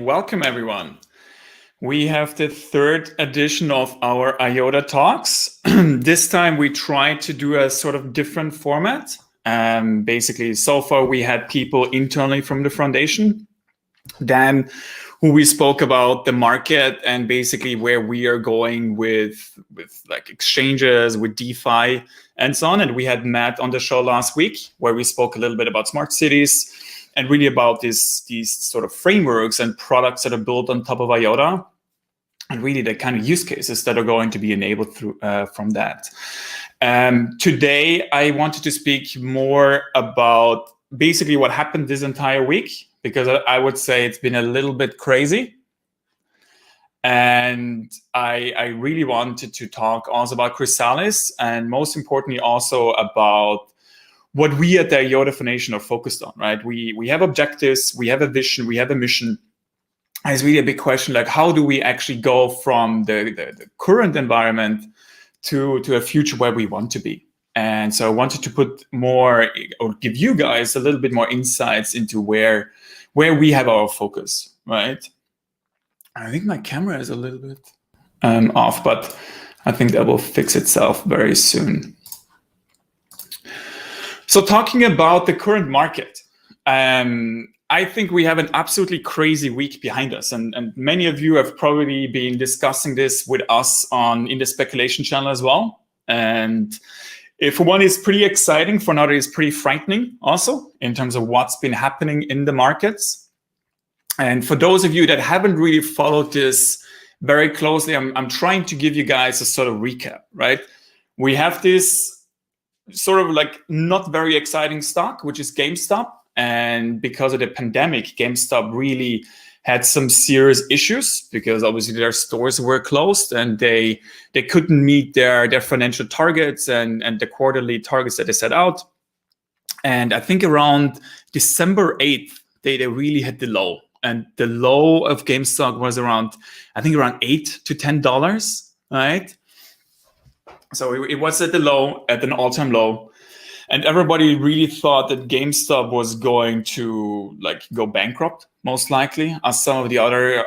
welcome everyone. We have the third edition of our IOTA Talks. This time we tried to do a sort of different format. Basically, so far we had people internally from the foundation, then who we spoke about the market and basically where we are going with like exchanges, with DeFi and so on. And we had Matt on the show last week where we spoke a little bit about smart cities and really about these sort of frameworks and products that are built on top of IOTA, and really the kind of use cases that are going to be enabled through from that. Today, I wanted to speak more about basically what happened this entire week, because I would say it's been a little bit crazy. And I really wanted to talk also about Chrysalis, and most importantly also about what we at the IOTA Foundation are focused on, right? We have objectives, we have a vision, we have a mission. And it's really a big question, like how do we actually go from the current environment to a future where we want to be? And so I wanted to put more, or give you guys a little bit more insights into where we have our focus, right? I think my camera is a little bit off, but I think that will fix itself very soon. So talking about the current market, I think we have an absolutely crazy week behind us. And many of you have probably been discussing this with us in the speculation channel as well. And for one, it's pretty exciting. For another, it's pretty frightening also in terms of what's been happening in the markets. And for those of you that haven't really followed this very closely, I'm trying to give you guys a sort of recap, right? We have this sort of like not very exciting stock, which is GameStop. And because of the pandemic, GameStop really had some serious issues because obviously their stores were closed and they couldn't meet their financial targets and the quarterly targets that they set out. And I think around December 8th, they really hit the low. And the low of GameStop was around $8 to $10, right? So it was at an all-time low, and everybody really thought that GameStop was going to like go bankrupt, most likely, as some of the other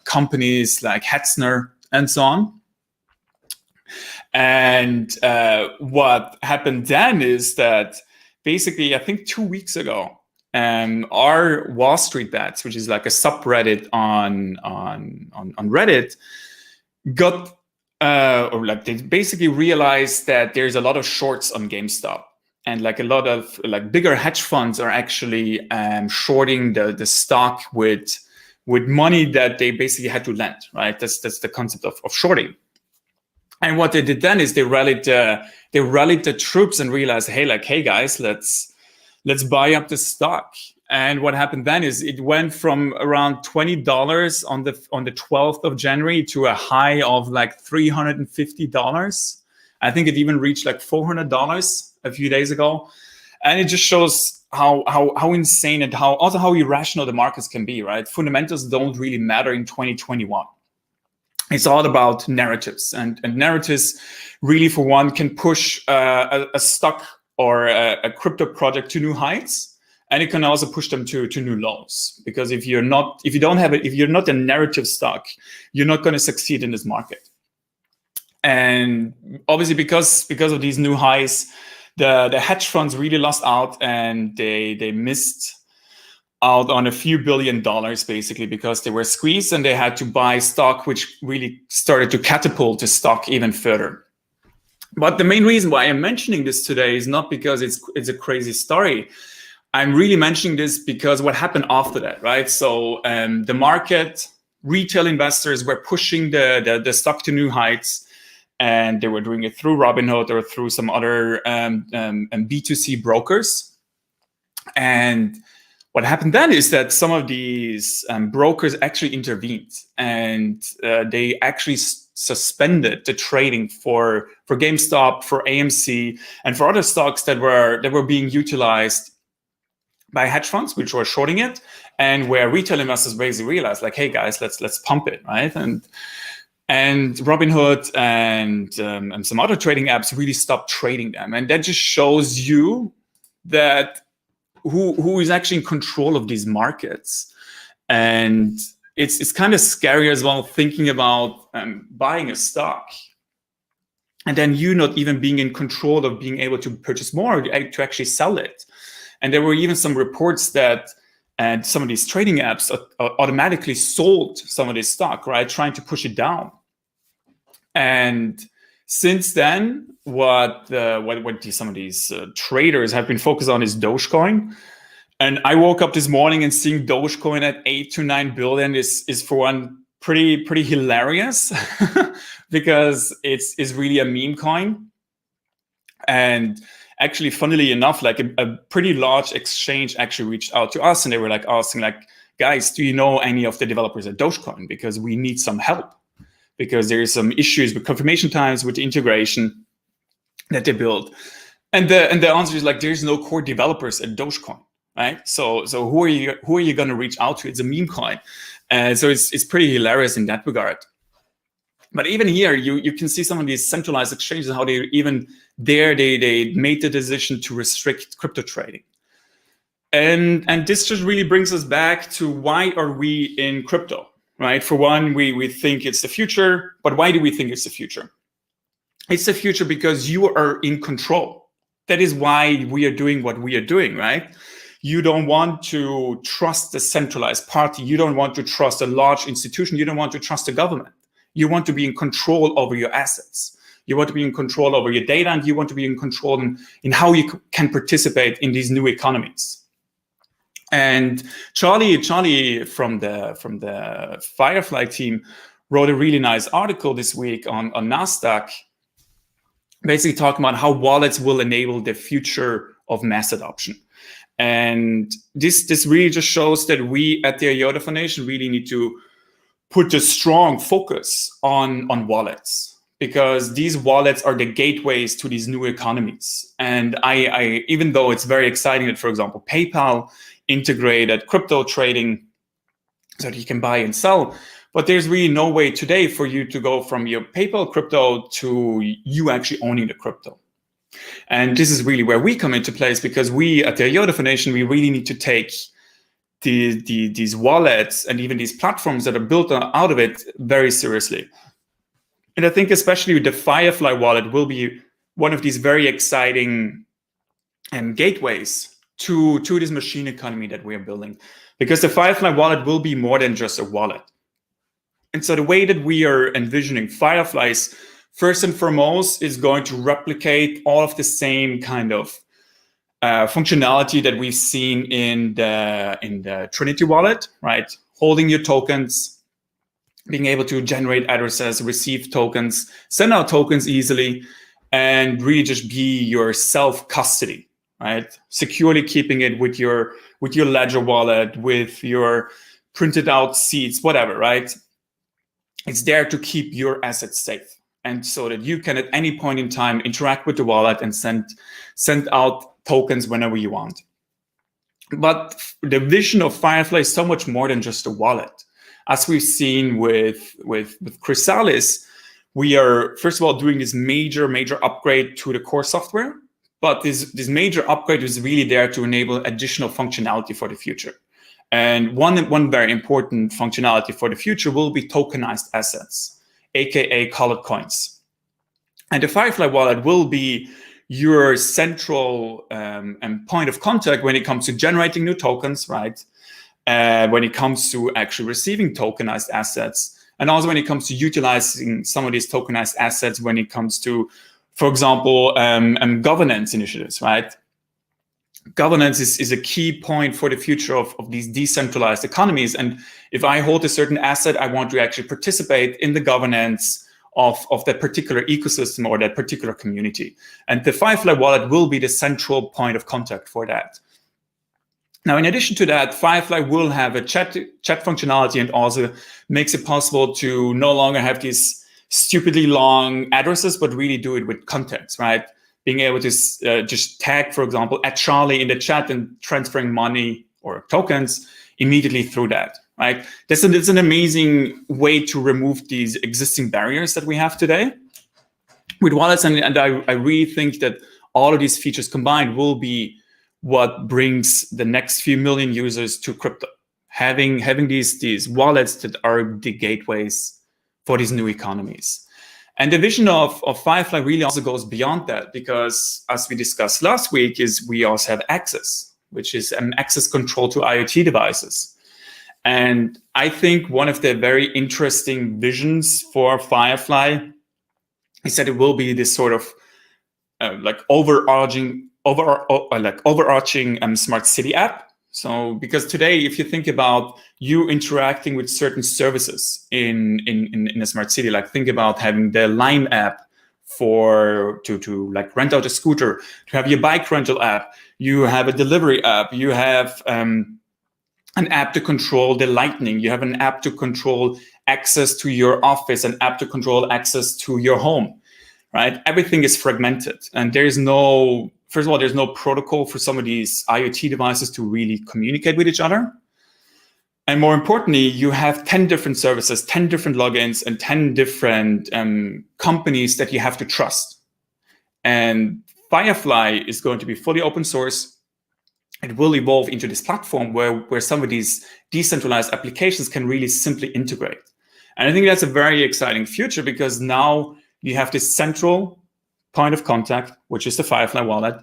companies like Hetzner and so on. And what happened then is that basically, I think 2 weeks ago, our Wall Street Bets, which is like a subreddit on Reddit, got they basically realized that there's a lot of shorts on GameStop, and like a lot of like bigger hedge funds are actually shorting the stock with money that they basically had to lend, right? That's the concept of shorting. And what they did then is they rallied the troops and realized, hey guys, let's buy up the stock. And what happened then is it went from around $20 on the 12th of January to a high of like $350. I think it even reached like $400 a few days ago. And it just shows how insane and how irrational the markets can be, right? Fundamentals don't really matter in 2021. It's all about narratives, and narratives really, for one, can push a stock or a crypto project to new heights. And it can also push them to new lows, because if you're not a narrative stock, you're not going to succeed in this market. And obviously, because of these new highs, the hedge funds really lost out, and they missed out on a few $1 billion basically because they were squeezed and they had to buy stock, which really started to catapult the stock even further. But the main reason why I'm mentioning this today is not because it's a crazy story. I'm really mentioning this because what happened after that, right? So the market, retail investors were pushing the stock to new heights, and they were doing it through Robinhood or through some other B2C brokers. And what happened then is that some of these brokers actually intervened, and they actually suspended the trading for GameStop, for AMC, and for other stocks that were being utilized by hedge funds, which were shorting it, and where retail investors basically realized, like, hey guys, let's pump it, right? And Robinhood and some other trading apps really stopped trading them, and that just shows you that who is actually in control of these markets. And it's kind of scary as well, thinking about buying a stock and then you not even being in control of being able to purchase more, to actually sell it. And there were even some reports that some of these trading apps automatically sold some of this stock, right, trying to push it down. And since then, what some of these traders have been focused on is Dogecoin. And I woke up this morning and seeing Dogecoin at 8 to 9 billion is for one pretty hilarious because it's really a meme coin. And actually, funnily enough, like a pretty large exchange actually reached out to us and they were like asking, like, guys, do you know any of the developers at Dogecoin? Because we need some help, because there's some issues with confirmation times, with the integration that they build. And the answer is like, there's no core developers at Dogecoin. Right, so who are you going to reach out to? It's a meme coin, so it's pretty hilarious in that regard. But even here, you can see some of these centralized exchanges, how they even there they made the decision to restrict crypto trading, and this just really brings us back to why are we in crypto, right? For one, we think it's the future, but why do we think it's the future? It's the future because you are in control. That is why we are doing what we are doing, right? You don't want to trust a centralized party. You don't want to trust a large institution. You don't want to trust the government. You want to be in control over your assets. You want to be in control over your data, and you want to be in control in how you can participate in these new economies. And Charlie from the Firefly team wrote a really nice article this week on NASDAQ, basically talking about how wallets will enable the future of mass adoption. And this really just shows that we at the IOTA Foundation really need to put a strong focus on wallets, because these wallets are the gateways to these new economies. And I even though it's very exciting that, for example, PayPal integrated crypto trading so that you can buy and sell, but there's really no way today for you to go from your PayPal crypto to you actually owning the crypto. And this is really where we come into place, because we at the IOTA Foundation, we really need to take these wallets and even these platforms that are built out of it very seriously. And I think especially the Firefly wallet will be one of these very exciting gateways to this machine economy that we are building, because the Firefly wallet will be more than just a wallet. And so the way that we are envisioning Fireflies, first and foremost, is going to replicate all of the same kind of functionality that we've seen in the Trinity wallet, right? Holding your tokens, being able to generate addresses, receive tokens, send out tokens easily, and really just be your self-custody, right? Securely keeping it with your Ledger wallet, with your printed out seeds, whatever, right? It's there to keep your assets safe, and so that you can at any point in time interact with the wallet and send out tokens whenever you want. But the vision of Firefly is so much more than just a wallet. As we've seen with Chrysalis, we are first of all doing this major upgrade to the core software, but this major upgrade is really there to enable additional functionality for the future. And one very important functionality for the future will be tokenized assets, aka colored coins. And the Firefly wallet will be your central point of contact when it comes to generating new tokens, right? When it comes to actually receiving tokenized assets, and also when it comes to utilizing some of these tokenized assets when it comes to, for example, governance initiatives, right? Governance is a key point for the future of these decentralized economies. And if I hold a certain asset, I want to actually participate in the governance of that particular ecosystem or that particular community. And the Firefly wallet will be the central point of contact for that. Now, in addition to that, Firefly will have a chat functionality, and also makes it possible to no longer have these stupidly long addresses, but really do it with context, right? Being able to just tag, for example, at Charlie in the chat and transferring money or tokens immediately through that, right? That's an amazing way to remove these existing barriers that we have today with wallets. And I really think that all of these features combined will be what brings the next few million users to crypto. Having these wallets that are the gateways for these new economies. And the vision of Firefly really also goes beyond that, because as we discussed last week, is we also have access, which is access control to IoT devices. And I think one of the very interesting visions for Firefly is that it will be this sort of overarching smart city app. So because today, if you think about you interacting with certain services in a smart city, like think about having the Lime app to like rent out a scooter, to have your bike rental app, you have a delivery app, you have an app to control the lighting, you have an app to control access to your office, an app to control access to your home, right? Everything is fragmented, and there's no protocol for some of these IoT devices to really communicate with each other. And more importantly, you have 10 different services, 10 different logins, and 10 different companies that you have to trust. And Firefly is going to be fully open source. It will evolve into this platform where some of these decentralized applications can really simply integrate. And I think that's a very exciting future, because now you have this central point of contact, which is the Firefly wallet.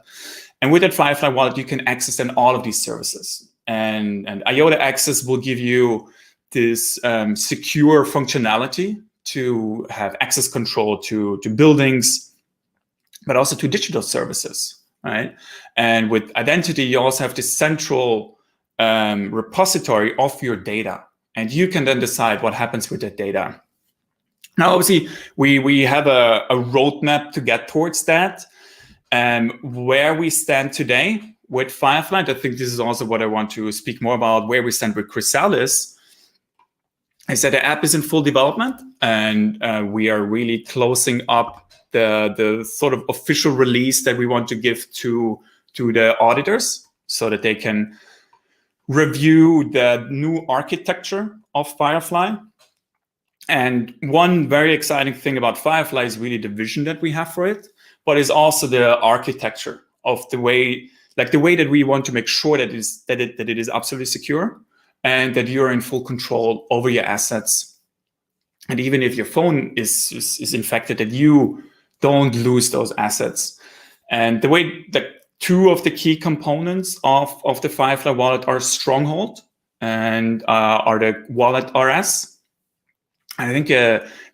And with that Firefly wallet, you can access then all of these services. And IOTA Access will give you this secure functionality to have access control to buildings, but also to digital services, right? And with identity, you also have this central repository of your data. And you can then decide what happens with that data. Now, obviously, we have a roadmap to get towards that. Where we stand today with Firefly, I think this is also what I want to speak more about, where we stand with Chrysalis, is that the app is in full development, and we are really closing up the sort of official release that we want to give to the auditors, so that they can review the new architecture of Firefly. And one very exciting thing about Firefly is really the vision that we have for it, but it's also the architecture of the way that we want to make sure that it is absolutely secure, and that you're in full control over your assets. And even if your phone is infected, that you don't lose those assets. And the way that two of the key components of the Firefly wallet are Stronghold and are the Wallet RS. I think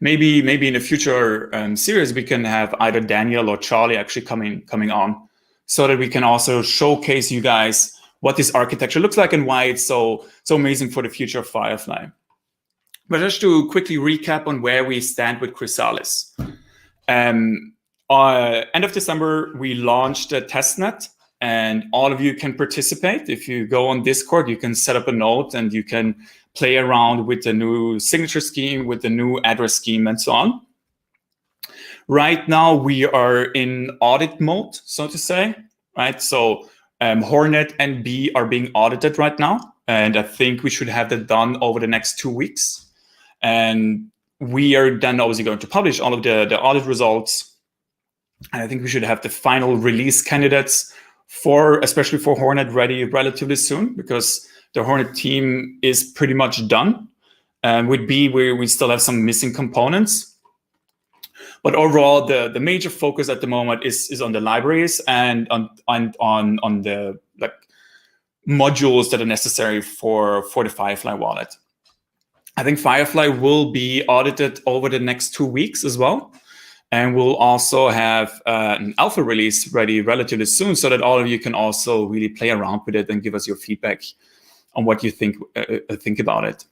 maybe in a future series we can have either Daniel or Charlie actually coming on, so that we can also showcase you guys what this architecture looks like and why it's so amazing for the future of Firefly. But just to quickly recap on where we stand with Chrysalis. End of December, we launched a testnet, and all of you can participate. If you go on Discord, you can set up a node and you can play around with the new signature scheme, with the new address scheme, and so on. Right now, we are in audit mode, so to say, right? So Hornet and B are being audited right now, and I think we should have that done over the next 2 weeks. And we are then obviously going to publish all of the audit results. And I think we should have the final release candidates especially for Hornet ready relatively soon, because the Hornet team is pretty much done. With B, we still have some missing components. But overall, the major focus at the moment is on the libraries and on the modules that are necessary for the Firefly wallet. I think Firefly will be audited over the next 2 weeks as well. And we'll also have an alpha release ready relatively soon, so that all of you can also really play around with it and give us your feedback on what you think about it.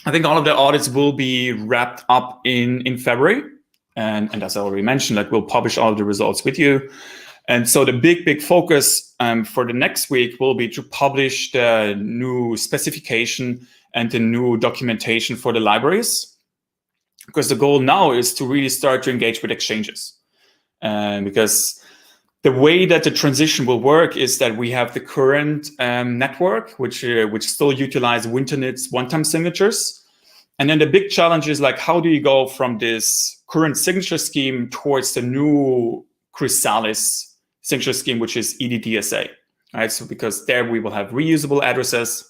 I think all of the audits will be wrapped up in February. And as I already mentioned, we'll publish all of the results with you. And so the big focus for the next week will be to publish the new specification and the new documentation for the libraries. Because the goal now is to really start to engage with exchanges. Because the way that the transition will work is that we have the current network, which still utilize Winternit's one-time signatures. And then the big challenge is how do you go from this current signature scheme towards the new Chrysalis signature scheme, which is EDDSA. right? So because there we will have reusable addresses,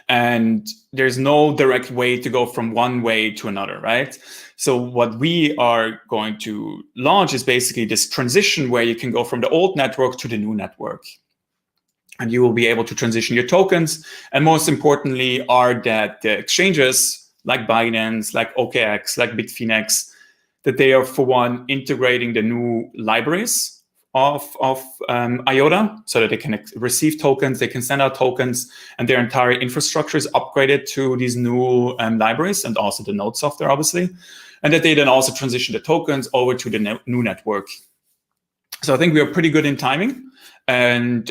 and there's no direct way to go from one way to another, right? So what we are going to launch is basically this transition where you can go from the old network to the new network. And you will be able to transition your tokens. And most importantly are that the exchanges like Binance, like OKX, like Bitfinex, that they are, for one, integrating the new libraries of IOTA so that they can receive tokens, they can send out tokens, and their entire infrastructure is upgraded to these new libraries, and also the node software, obviously. And that they then also transition the tokens over to the new network. So I think we are pretty good in timing. And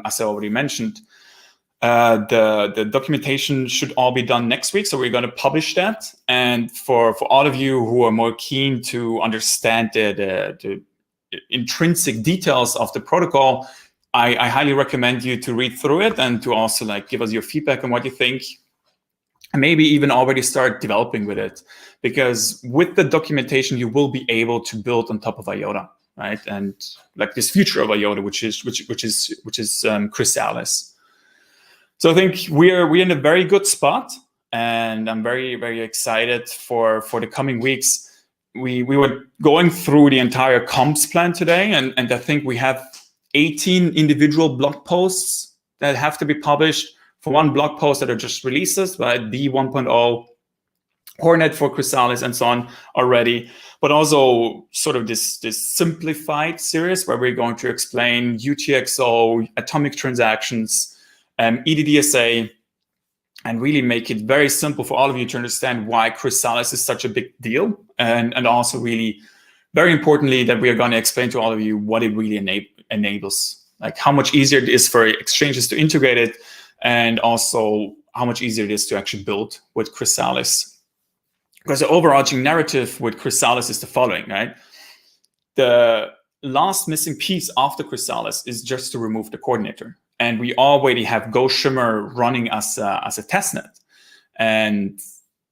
as I already mentioned, the documentation should all be done next week. So we're going to publish that. And for all of you who are more keen to understand the intrinsic details of the protocol, I highly recommend you to read through it and to also like give us your feedback on what you think. And maybe even already start developing with it, because with the documentation, you will be able to build on top of IOTA, right? And like this future of IOTA, which is Chrysalis. So I think we're in a very good spot, and I'm very, very excited for the coming weeks. We were going through the entire comps plan today, and I think we have 18 individual blog posts that have to be published. For one blog post that are just releases, right? V1.0, Hornet for Chrysalis, and so on already. But also sort of this simplified series where we're going to explain UTXO, atomic transactions, EDDSA, and really make it very simple for all of you to understand why Chrysalis is such a big deal. And also really, very importantly, that we are going to explain to all of you what it really enables, like how much easier it is for exchanges to integrate it, and also how much easier it is to actually build with Chrysalis. Because the overarching narrative with Chrysalis is the following, right? The last missing piece after Chrysalis is just to remove the coordinator. And we already have Go Shimmer running as a testnet. And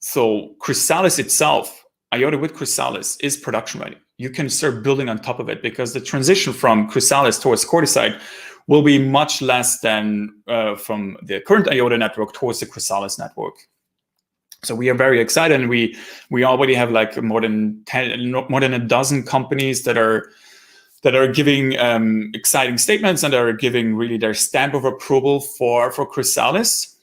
so Chrysalis itself, IOTA with Chrysalis, is production ready. You can start building on top of it, because the transition from Chrysalis towards Corticide will be much less than from the current IOTA network towards the Chrysalis network. So we are very excited, and we already have like more than a dozen companies that are giving exciting statements and are giving really their stamp of approval for Chrysalis.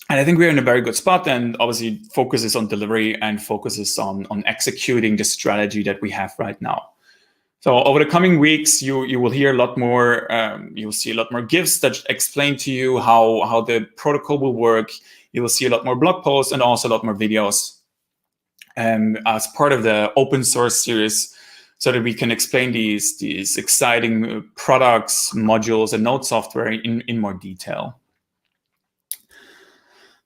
And I think we're in a very good spot, and obviously focuses on delivery and focuses on executing the strategy that we have right now. So over the coming weeks, you will hear a lot more. You will see a lot more GIFs that explain to you how the protocol will work. You will see a lot more blog posts and also a lot more videos as part of the open source series, so that we can explain these exciting products, modules, and node software in more detail.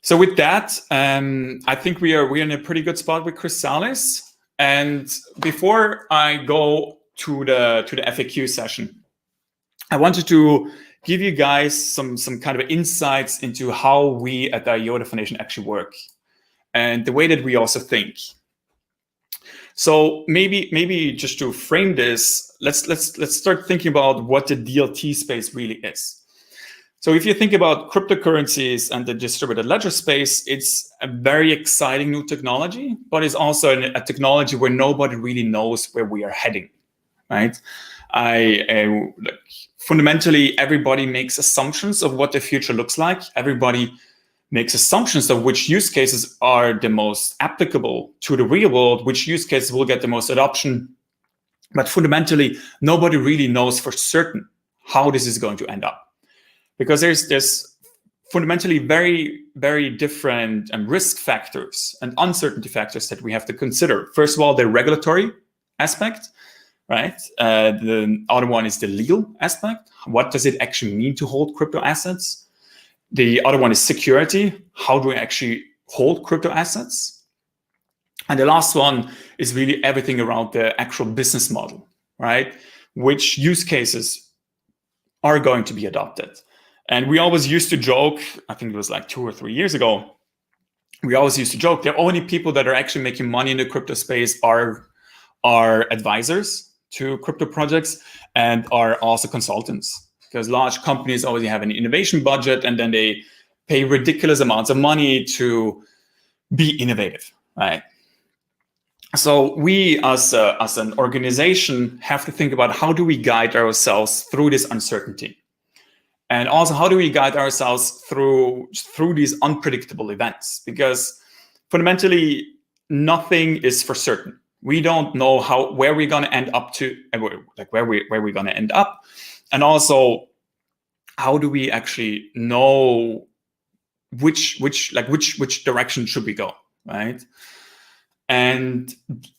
So with that, I think we're in a pretty good spot with Chrysalis. And before I go to the FAQ session, I wanted to give you guys some kind of insights into how we at the IOTA Foundation actually work, and the way that we also think. So maybe just to frame this, let's start thinking about what the DLT space really is. So if you think about cryptocurrencies and the distributed ledger space, it's a very exciting new technology, but it's also a technology where nobody really knows where we are heading, right? Fundamentally, everybody makes assumptions of what the future looks like. Everybody makes assumptions of which use cases are the most applicable to the real world, which use cases will get the most adoption. But fundamentally, nobody really knows for certain how this is going to end up, because there's fundamentally very, very different risk factors and uncertainty factors that we have to consider. First of all, the regulatory aspect, right? The other one is the legal aspect. What does it actually mean to hold crypto assets? The other one is security. How do we actually hold crypto assets? And the last one is really everything around the actual business model, right? Which use cases are going to be adopted? And we always used to joke, I think it was like 2 or 3 years ago, we always used to joke, the only people that are actually making money in the crypto space are advisors to crypto projects and are also consultants. because large companies always have an innovation budget, and then they pay ridiculous amounts of money to be innovative, right? So we as an organization have to think about how do we guide ourselves through this uncertainty, and also how do we guide ourselves through these unpredictable events, because fundamentally nothing is for certain. We don't know where we're going to end up to, like where we're going to end up, and also how do we actually know which direction should we go, right? And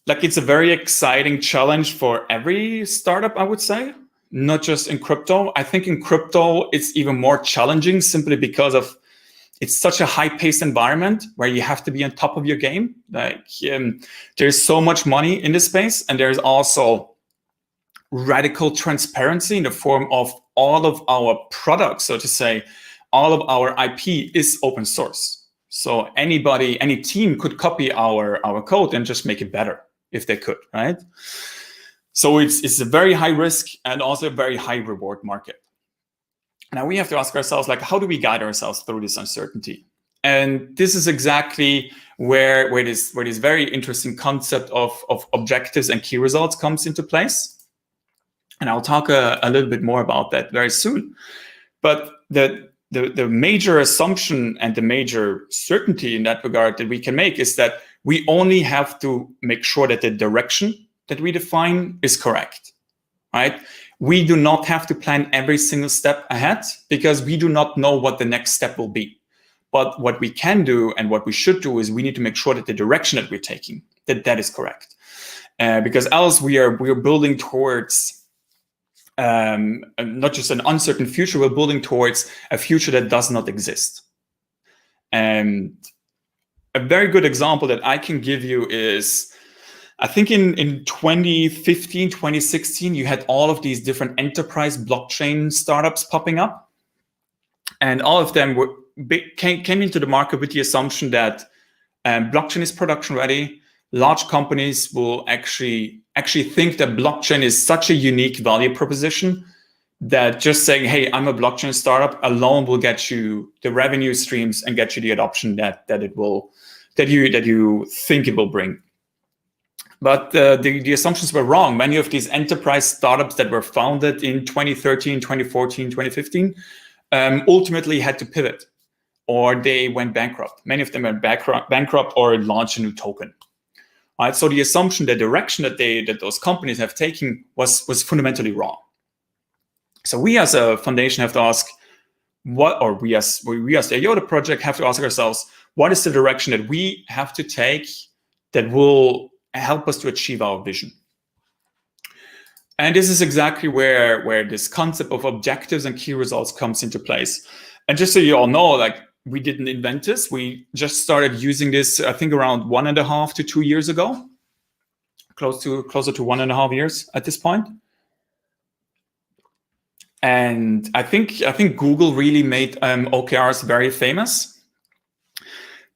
like, it's a very exciting challenge for every startup, I would say, not just in crypto. I think in crypto, it's even more challenging simply because of it's such a high-paced environment where you have to be on top of your game. Like, there's so much money in this space, and there's also radical transparency in the form of all of our products, so to say, all of our IP is open source. So anybody, any team could copy our code and just make it better if they could, right? So it's a very high risk and also a very high reward market. Now we have to ask ourselves, like, how do we guide ourselves through this uncertainty? And this is exactly where this very interesting concept of objectives and key results comes into place. And I'll talk a little bit more about that very soon. But the major assumption and the major certainty in that regard that we can make is that we only have to make sure that the direction that we define is correct, right? We do not have to plan every single step ahead because we do not know what the next step will be. But what we can do and what we should do is we need to make sure that the direction that we're taking, that is correct. Because else we are building towards not just an uncertain future, we're building towards a future that does not exist. And a very good example that I can give you is, I think in 2015, 2016, you had all of these different enterprise blockchain startups popping up. And all of them came into the market with the assumption that blockchain is production ready. Large companies will actually think that blockchain is such a unique value proposition that just saying, hey, I'm a blockchain startup alone will get you the revenue streams and get you the adoption that you think it will bring. But the assumptions were wrong. Many of these enterprise startups that were founded in 2013, 2014, 2015 ultimately had to pivot, or they went bankrupt. Many of them went bankrupt or launched a new token. Right, so the assumption, the direction that those companies have taken was fundamentally wrong. So we as a foundation have to ask we as the IOTA project have to ask ourselves, what is the direction that we have to take that will help us to achieve our vision? And this is exactly where this concept of objectives and key results comes into place. And just so you all know, like, we didn't invent this. We just started using this, I think, around 1.5 to 2 years ago, closer to 1.5 years at this point. And I think Google really made OKRs very famous.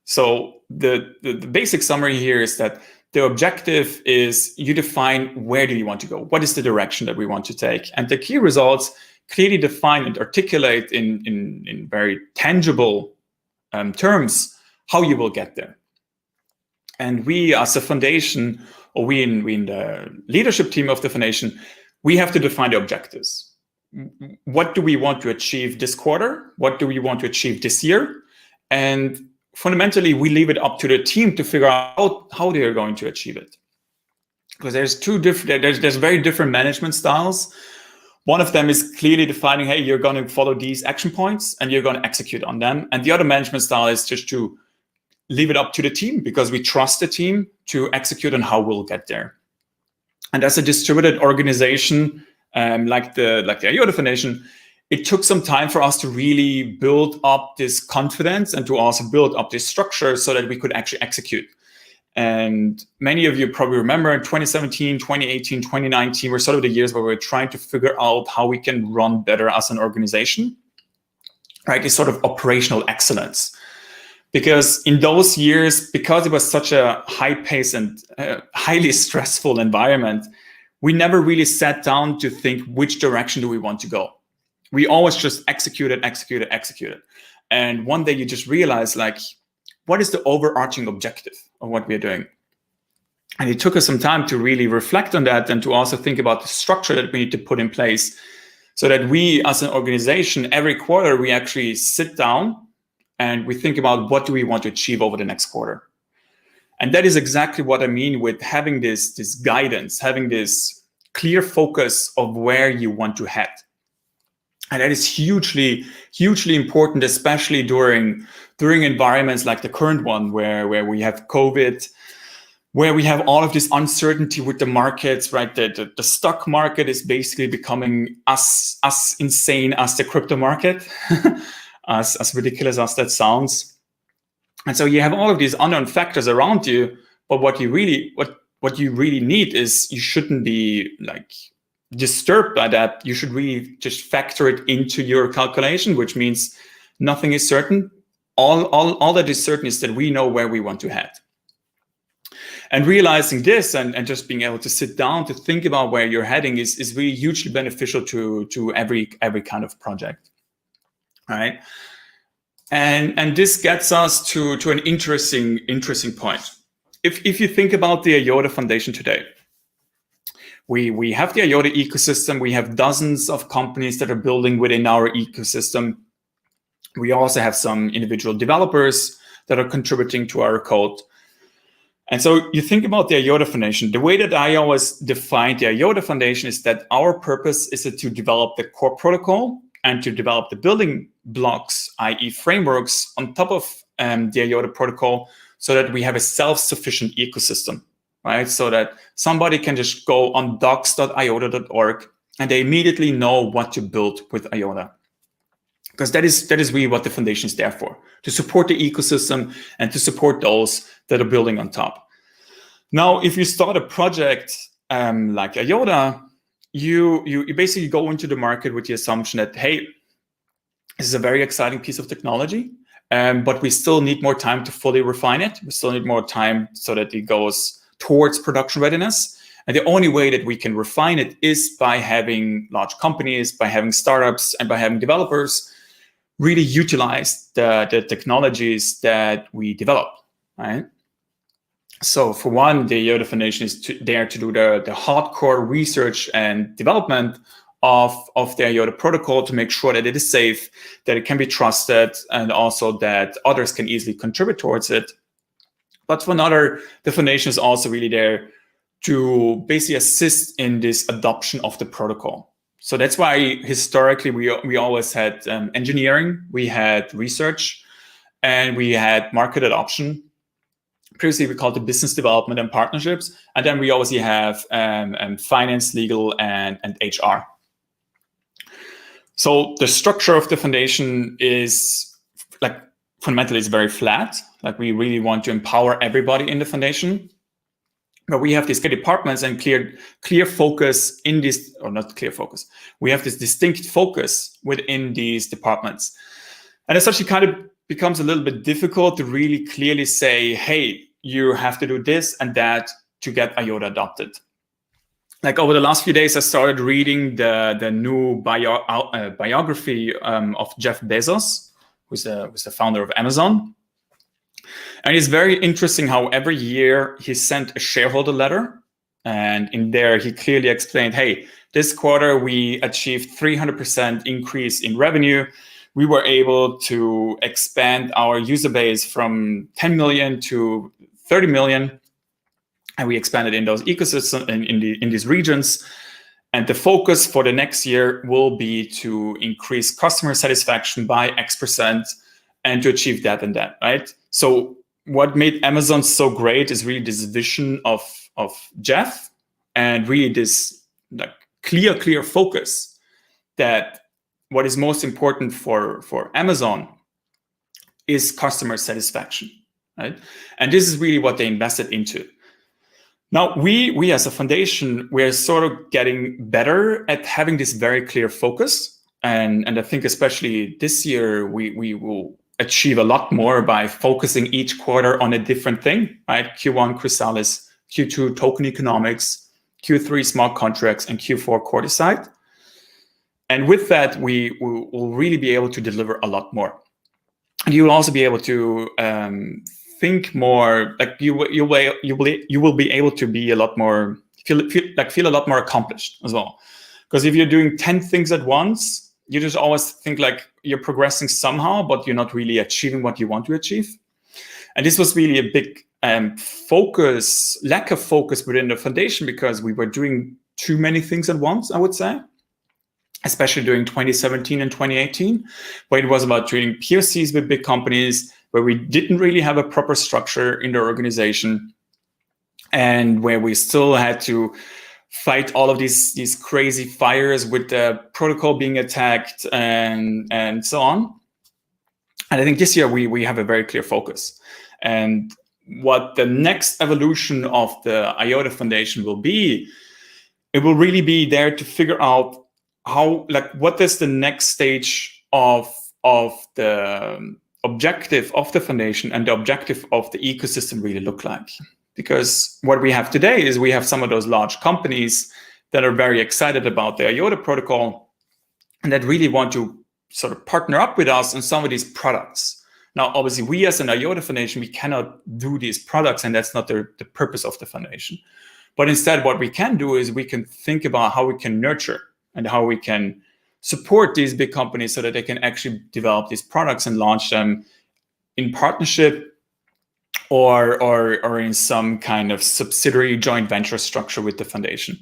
So the basic summary here is that the objective is you define where do you want to go, what is the direction that we want to take, and the key results clearly define and articulate in very tangible terms how you will get there. And we as a foundation, or we in the leadership team of the foundation, we have to define the objectives. What do we want to achieve this quarter? What do we want to achieve this year? And fundamentally, we leave it up to the team to figure out how they are going to achieve it. Because there's very different management styles. One of them is clearly defining, hey, you're going to follow these action points and you're going to execute on them. And the other management style is just to leave it up to the team because we trust the team to execute on how we'll get there. And as a distributed organization, like the IOTA Foundation, it took some time for us to really build up this confidence and to also build up this structure so that we could actually execute. And many of you probably remember in 2017, 2018, 2019 were sort of the years where we were trying to figure out how we can run better as an organization, right? This sort of operational excellence. Because in those years, because it was such a high pace and highly stressful environment, we never really sat down to think which direction do we want to go. we always just execute it. And one day you just realize, like, what is the overarching objective of what we're doing? And it took us some time to really reflect on that and to also think about the structure that we need to put in place so that we as an organization, every quarter, we actually sit down and we think about what do we want to achieve over the next quarter. And that is exactly what I mean with having this guidance, having this clear focus of where you want to head. And that is hugely, hugely important, especially during environments like the current one, where we have COVID, where we have all of this uncertainty with the markets, right? The stock market is basically becoming as insane as the crypto market, as ridiculous as that sounds. And so you have all of these unknown factors around you, but what you really need is, you shouldn't be like disturbed by that. You should really just factor it into your calculation, which means nothing is certain. All that is certain is that we know where we want to head. And realizing this and just being able to sit down to think about where you're heading is really hugely beneficial to every kind of project. All right. And this gets us to an interesting point. If you think about the IOTA Foundation today, we have the IOTA ecosystem. We have dozens of companies that are building within our ecosystem. We also have some individual developers that are contributing to our code. And so you think about the IOTA Foundation. The way that I always define the IOTA Foundation is that our purpose is to develop the core protocol and to develop the building blocks, i.e. frameworks, on top of the IOTA protocol, so that we have a self-sufficient ecosystem, right? So that somebody can just go on docs.iota.org and they immediately know what to build with IOTA. Because that is really what the foundation is there for, to support the ecosystem and to support those that are building on top. Now, if you start a project like IOTA, you basically go into the market with the assumption that, hey, this is a very exciting piece of technology, but we still need more time to fully refine it. We still need more time so that it goes towards production readiness. And the only way that we can refine it is by having large companies, by having startups, and by having developers really utilize the technologies that we develop, right? So for one, the IOTA Foundation is there to do the hardcore research and development of the IOTA protocol to make sure that it is safe, that it can be trusted, and also that others can easily contribute towards it. But for another, the foundation is also really there to basically assist in this adoption of the protocol. So that's why historically we always had engineering, we had research, and we had market adoption. Previously we called it business development and partnerships, and then we obviously have finance, legal, and HR. So the structure of the foundation is like fundamentally it's very flat. Like we really want to empower everybody in the foundation. But we have these clear departments and clear focus in this, or not clear focus. We have this distinct focus within these departments. And it's actually kind of becomes a little bit difficult to really clearly say, hey, you have to do this and that to get IOTA adopted. Like over the last few days, I started reading the new biography of Jeff Bezos, who's the founder of Amazon. And it's very interesting how every year he sent a shareholder letter. And in there, he clearly explained, hey, this quarter we achieved 300% increase in revenue. We were able to expand our user base from 10 million to 30 million. And we expanded in those ecosystems, in these regions. And the focus for the next year will be to increase customer satisfaction by X% and to achieve that and that, right? So what made Amazon so great is really this vision of Jeff and really this like clear focus that what is most important for Amazon is customer satisfaction, right? And this is really what they invested into. Now, we as a foundation, we're sort of getting better at having this very clear focus. And I think especially this year, we will achieve a lot more by focusing each quarter on a different thing, right? Q1, Chrysalis, Q2, token economics, Q3, smart contracts, and Q4, Coordicide. And with that, we will really be able to deliver a lot more. And you will also be able to think more, like you will be able to be a lot more, feel a lot more accomplished as well. Because if you're doing 10 things at once, you just always think like you're progressing somehow, but you're not really achieving what you want to achieve. And this was really a big lack of focus within the foundation, because we were doing too many things at once, I would say, especially during 2017 and 2018, where it was about doing POCs with big companies, where we didn't really have a proper structure in the organization, and where we still had to fight all of these crazy fires with the protocol being attacked and so on. And I think this year we have a very clear focus. And what the next evolution of the IOTA Foundation will be, it will really be there to figure out how, like, what is the next stage of the objective of the foundation and the objective of the ecosystem really look like. Because what we have today is we have some of those large companies that are very excited about the IOTA protocol and that really want to sort of partner up with us on some of these products. Now, obviously, we as an IOTA Foundation, we cannot do these products, and that's not the purpose of the foundation. But instead, what we can do is we can think about how we can nurture and how we can support these big companies so that they can actually develop these products and launch them in partnership or in some kind of subsidiary joint venture structure with the foundation.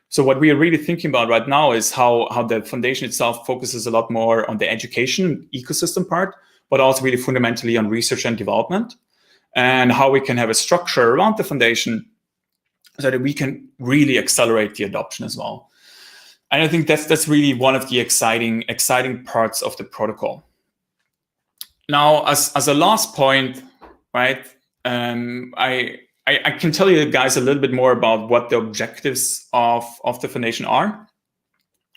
So what we are really thinking about right now is how the foundation itself focuses a lot more on the education ecosystem part, but also really fundamentally on research and development, and how we can have a structure around the foundation so that we can really accelerate the adoption as well. And I think that's really one of the exciting parts of the protocol. Now, as a last point, right, I can tell you guys a little bit more about what the objectives of the foundation are.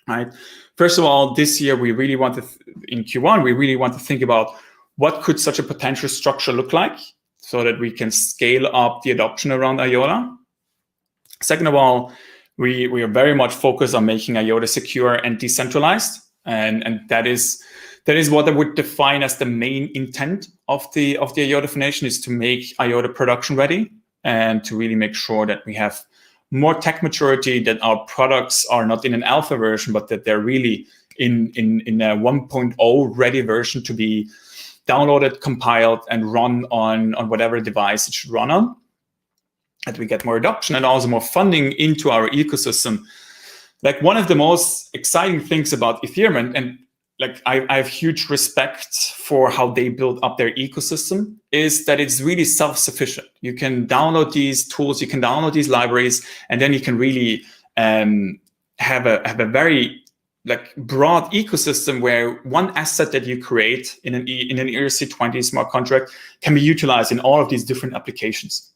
Right. First of all, this year we really want to, in Q1, we really want to think about what could such a potential structure look like so that we can scale up the adoption around IOTA. Second of all, we are very much focused on making IOTA secure and decentralized, and that is what I would define as the main intent of the IOTA Foundation, is to make IOTA production ready and to really make sure that we have more tech maturity, that our products are not in an alpha version, but that they're really in a 1.0 ready version to be downloaded, compiled, and run on whatever device it should run on. That we get more adoption and also more funding into our ecosystem. Like, one of the most exciting things about Ethereum, and like I have huge respect for how they build up their ecosystem, is that it's really self-sufficient. You can download these tools, you can download these libraries, and then you can really have a very like broad ecosystem where one asset that you create in an ERC20 smart contract can be utilized in all of these different applications.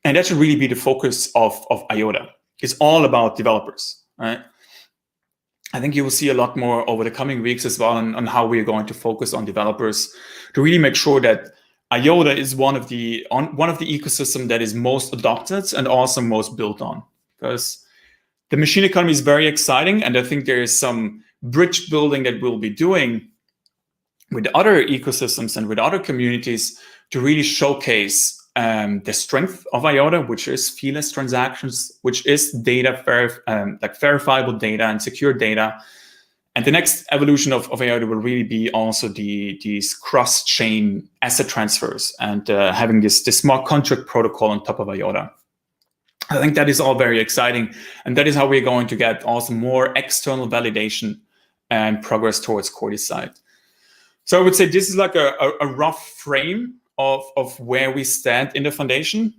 And that should really be the focus of IOTA. It's all about developers, right? I think you will see a lot more over the coming weeks as well on how we are going to focus on developers to really make sure that IOTA is one of the ecosystem that is most adopted and also most built on. Because the machine economy is very exciting, and I think there is some bridge building that we'll be doing with other ecosystems and with other communities to really showcase the strength of IOTA, which is feeless transactions, which is data, like verifiable data and secure data. And the next evolution of IOTA will really be also these cross-chain asset transfers and having this smart contract protocol on top of IOTA. I think that is all very exciting. And that is how we're going to get also more external validation and progress towards Coordicide. So I would say this is like a rough frame of where we stand in the foundation.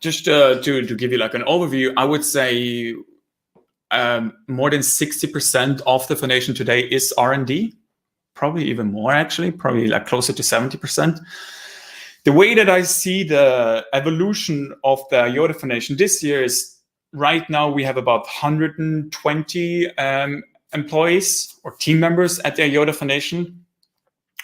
Just to give you like an overview, I would say more than 60% of the foundation today is R&D, probably even more actually, probably like closer to 70%. The way that I see the evolution of the IOTA Foundation this year is, right now we have about 120 employees or team members at the IOTA Foundation.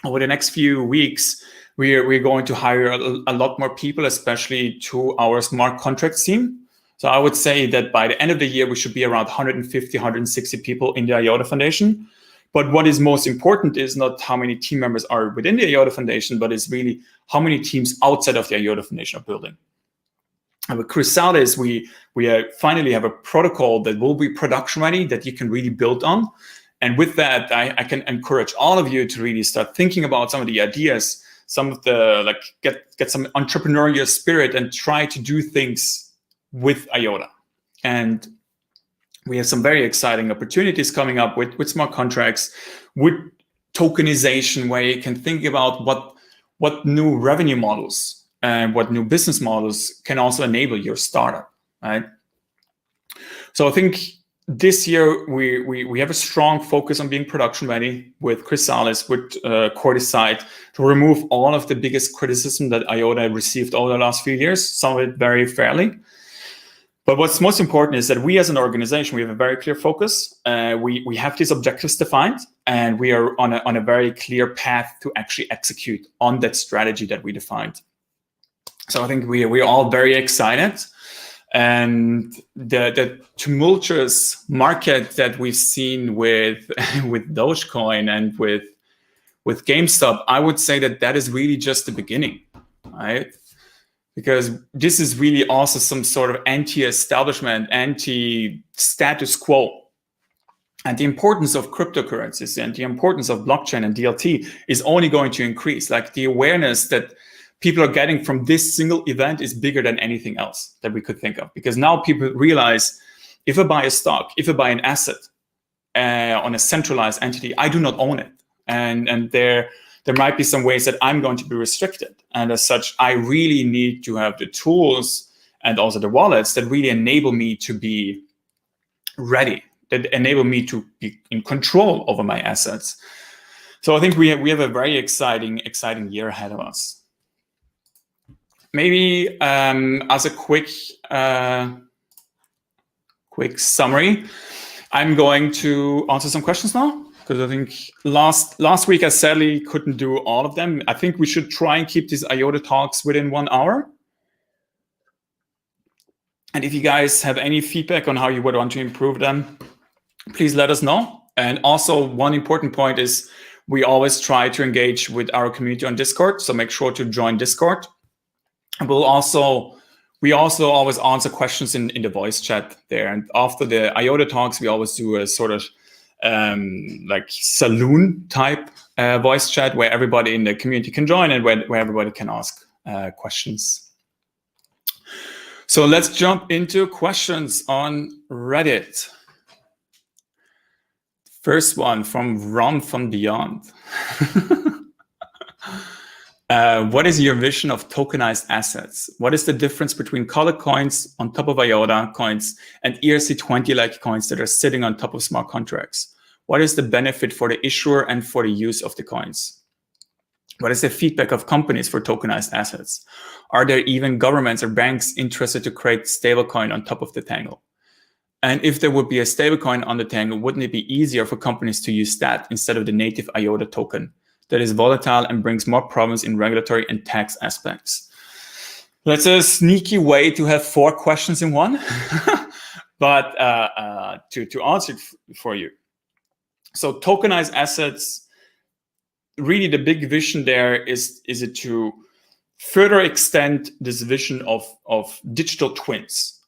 Over the next few weeks, we're going to hire a lot more people, especially to our smart contracts team. So I would say that by the end of the year, we should be around 150, 160 people in the IOTA Foundation. But what is most important is not how many team members are within the IOTA Foundation, but it's really how many teams outside of the IOTA Foundation are building. And with Chrysalis, we finally have a protocol that will be production ready that you can really build on. And with that, I can encourage all of you to really start thinking about some of the ideas, some of the, get some entrepreneurial spirit and try to do things with IOTA. And we have some very exciting opportunities coming up with smart contracts, with tokenization, where you can think about what new revenue models and what new business models can also enable your startup, right? So I think this year we have a strong focus on being production ready with Chrysalis, with Corticide, to remove all of the biggest criticism that IOTA received over the last few years, some of it very fairly. But what's most important is that we as an organization, we have a very clear focus. We have these objectives defined, and we are on a very clear path to actually execute on that strategy that we defined. So I think we're all very excited. And the tumultuous market that we've seen with Dogecoin and with GameStop, I would say that is really just the beginning, right? Because this is really also some sort of anti-establishment, anti-status quo. And the importance of cryptocurrencies and the importance of blockchain and DLT is only going to increase. Like, the awareness that people are getting from this single event is bigger than anything else that we could think of. Because now people realize, if I buy a stock, if I buy an asset on a centralized entity, I do not own it. And there might be some ways that I'm going to be restricted. And as such, I really need to have the tools and also the wallets that really enable me to be ready, that enable me to be in control over my assets. So I think we have a very exciting year ahead of us. Maybe as a quick summary, I'm going to answer some questions now, because I think last week I sadly couldn't do all of them. I think we should try and keep these IOTA talks within 1 hour. And if you guys have any feedback on how you would want to improve them, please let us know. And also, one important point is we always try to engage with our community on Discord, so make sure to join Discord. And we also always answer questions in the voice chat there. And after the IOTA talks, we always do a sort of like saloon type voice chat where everybody in the community can join and where everybody can ask questions. So let's jump into questions on Reddit. First one from Ron from Beyond. What is your vision of tokenized assets? What is the difference between colored coins on top of IOTA coins and ERC20-like coins that are sitting on top of smart contracts? What is the benefit for the issuer and for the use of the coins? What is the feedback of companies for tokenized assets? Are there even governments or banks interested to create stablecoin on top of the Tangle? And if there would be a stablecoin on the Tangle, wouldn't it be easier for companies to use that instead of the native IOTA token that is volatile and brings more problems in regulatory and tax aspects? That's a sneaky way to have 4 questions in one, but to answer it for you. So tokenized assets, really the big vision there is it to further extend this vision of digital twins,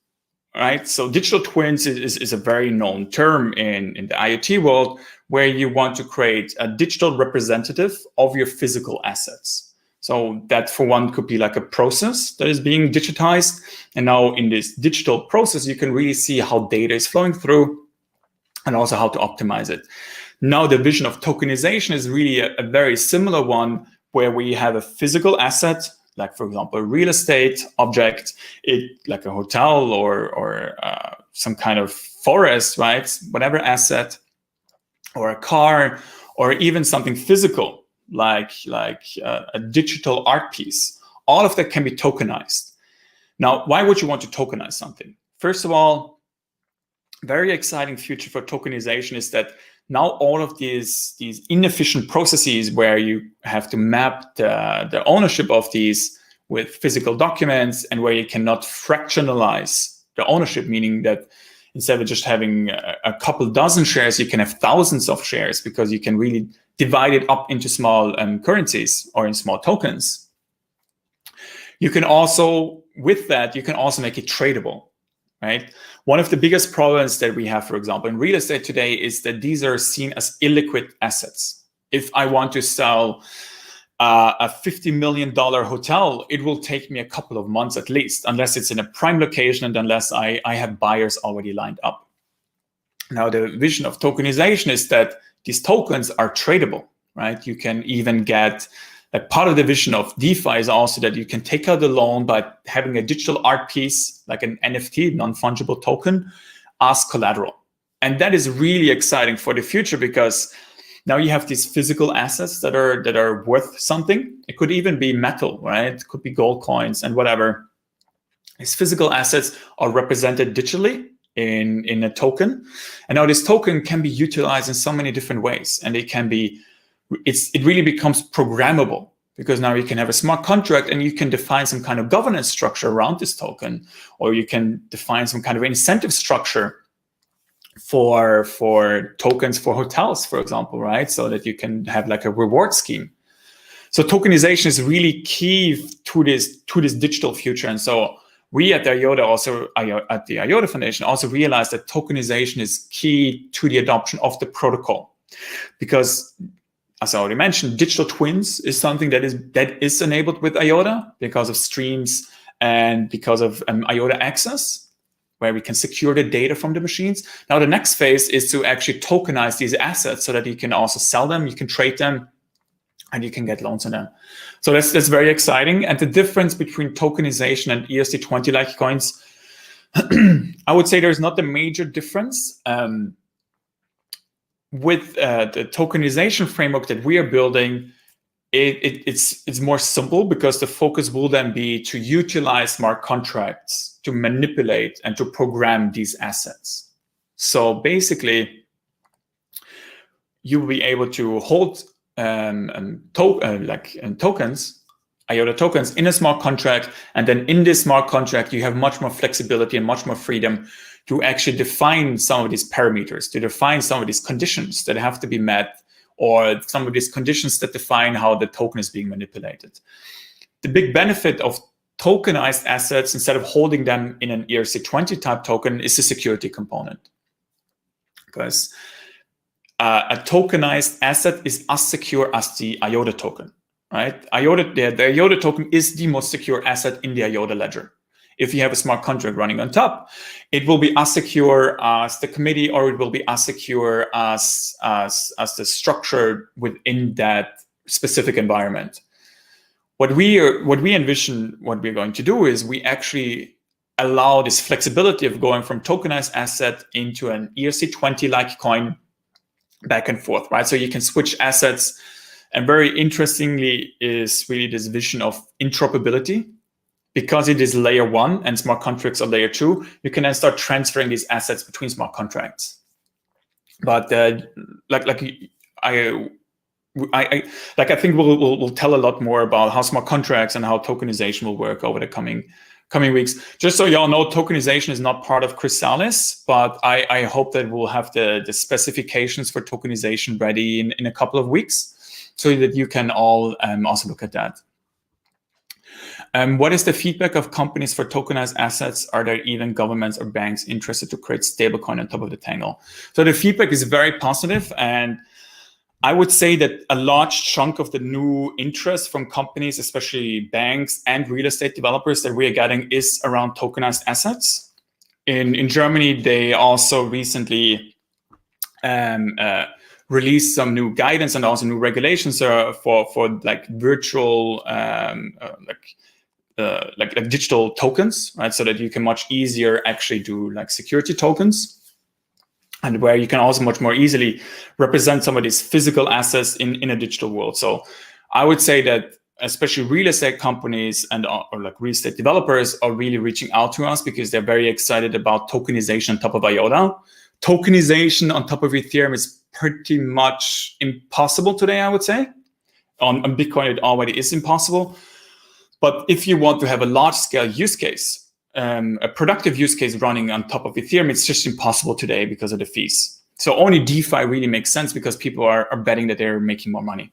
right? So digital twins is a very known term in the IoT world, where you want to create a digital representative of your physical assets. So that, for one, could be like a process that is being digitized. And now in this digital process, you can really see how data is flowing through and also how to optimize it. Now, the vision of tokenization is really a very similar one, where we have a physical asset, like, for example, a real estate object, like a hotel or some kind of forest, right? Whatever asset, or a car, or even something physical, like a digital art piece. All of that can be tokenized. Now, why would you want to tokenize something? First of all, very exciting future for tokenization is that now all of these inefficient processes where you have to map the ownership of these with physical documents, and where you cannot fractionalize the ownership, meaning that instead of just having a couple dozen shares, you can have thousands of shares because you can really divide it up into small currencies or in small tokens. You can also, with that, you can also make it tradable, right? One of the biggest problems that we have, for example, in real estate today is that these are seen as illiquid assets. If I want to sell a $50 million hotel, it will take me a couple of months at least, unless it's in a prime location and unless I have buyers already lined up. Now, the vision of tokenization is that these tokens are tradable, right? You can even get, like, part of the vision of DeFi is also that you can take out a loan by having a digital art piece, like an NFT, non-fungible token, as collateral. And that is really exciting for the future because now you have these physical assets that are worth something. It could even be metal, right? It could be gold coins and whatever. These physical assets are represented digitally in a token. And now this token can be utilized in so many different ways. And it really becomes programmable because now you can have a smart contract and you can define some kind of governance structure around this token, or you can define some kind of incentive structure for tokens for hotels, for example, right? So that you can have like a reward scheme. So tokenization is really key to this digital future. And so we at the IOTA Foundation also realized that tokenization is key to the adoption of the protocol. Because, as I already mentioned, digital twins is something that is enabled with IOTA because of streams and because of IOTA access, where we can secure the data from the machines. Now, the next phase is to actually tokenize these assets so that you can also sell them, you can trade them, and you can get loans on them. So that's very exciting. And the difference between tokenization and ERC20-like coins, I would say there's not a major difference. With the tokenization framework that we are building, it's more simple because the focus will then be to utilize smart contracts to manipulate and to program these assets. So basically, you will be able to hold tokens, IOTA tokens, in a smart contract, and then in this smart contract, you have much more flexibility and much more freedom to actually define some of these parameters, to define some of these conditions that have to be met, or some of these conditions that define how the token is being manipulated. The big benefit of tokenized assets, instead of holding them in an ERC20 type token, is the security component. Because a tokenized asset is as secure as the IOTA token, right? The IOTA token is the most secure asset in the IOTA ledger. If you have a smart contract running on top, it will be as secure as the committee, or it will be as secure as the structure within that specific environment. What we envision, what we're going to do is we actually allow this flexibility of going from tokenized asset into an ERC20-like coin back and forth, right? So you can switch assets. And very interestingly is really this vision of interoperability. Because it is layer 1 and smart contracts are layer 2, you can then start transferring these assets between smart contracts. But I think we'll tell a lot more about how smart contracts and how tokenization will work over the coming weeks. Just so y'all know, tokenization is not part of Chrysalis, but I hope that we'll have the specifications for tokenization ready in a couple of weeks, so that you can all also look at that. What is the feedback of companies for tokenized assets? Are there even governments or banks interested to create stablecoin on top of the Tangle? So the feedback is very positive, and I would say that a large chunk of the new interest from companies, especially banks and real estate developers that we are getting, is around tokenized assets. In Germany, they also recently released some new guidance and also new regulations for like virtual like digital tokens, right? So that you can much easier actually do like security tokens, and where you can also much more easily represent some of these physical assets in a digital world. So I would say that especially real estate companies and or like real estate developers are really reaching out to us because they're very excited about tokenization on top of IOTA. Tokenization on top of Ethereum is pretty much impossible today, I would say. On Bitcoin, it already is impossible. But if you want to have a large-scale use case, a productive use case running on top of Ethereum, it's just impossible today because of the fees. So only DeFi really makes sense because people are betting that they're making more money.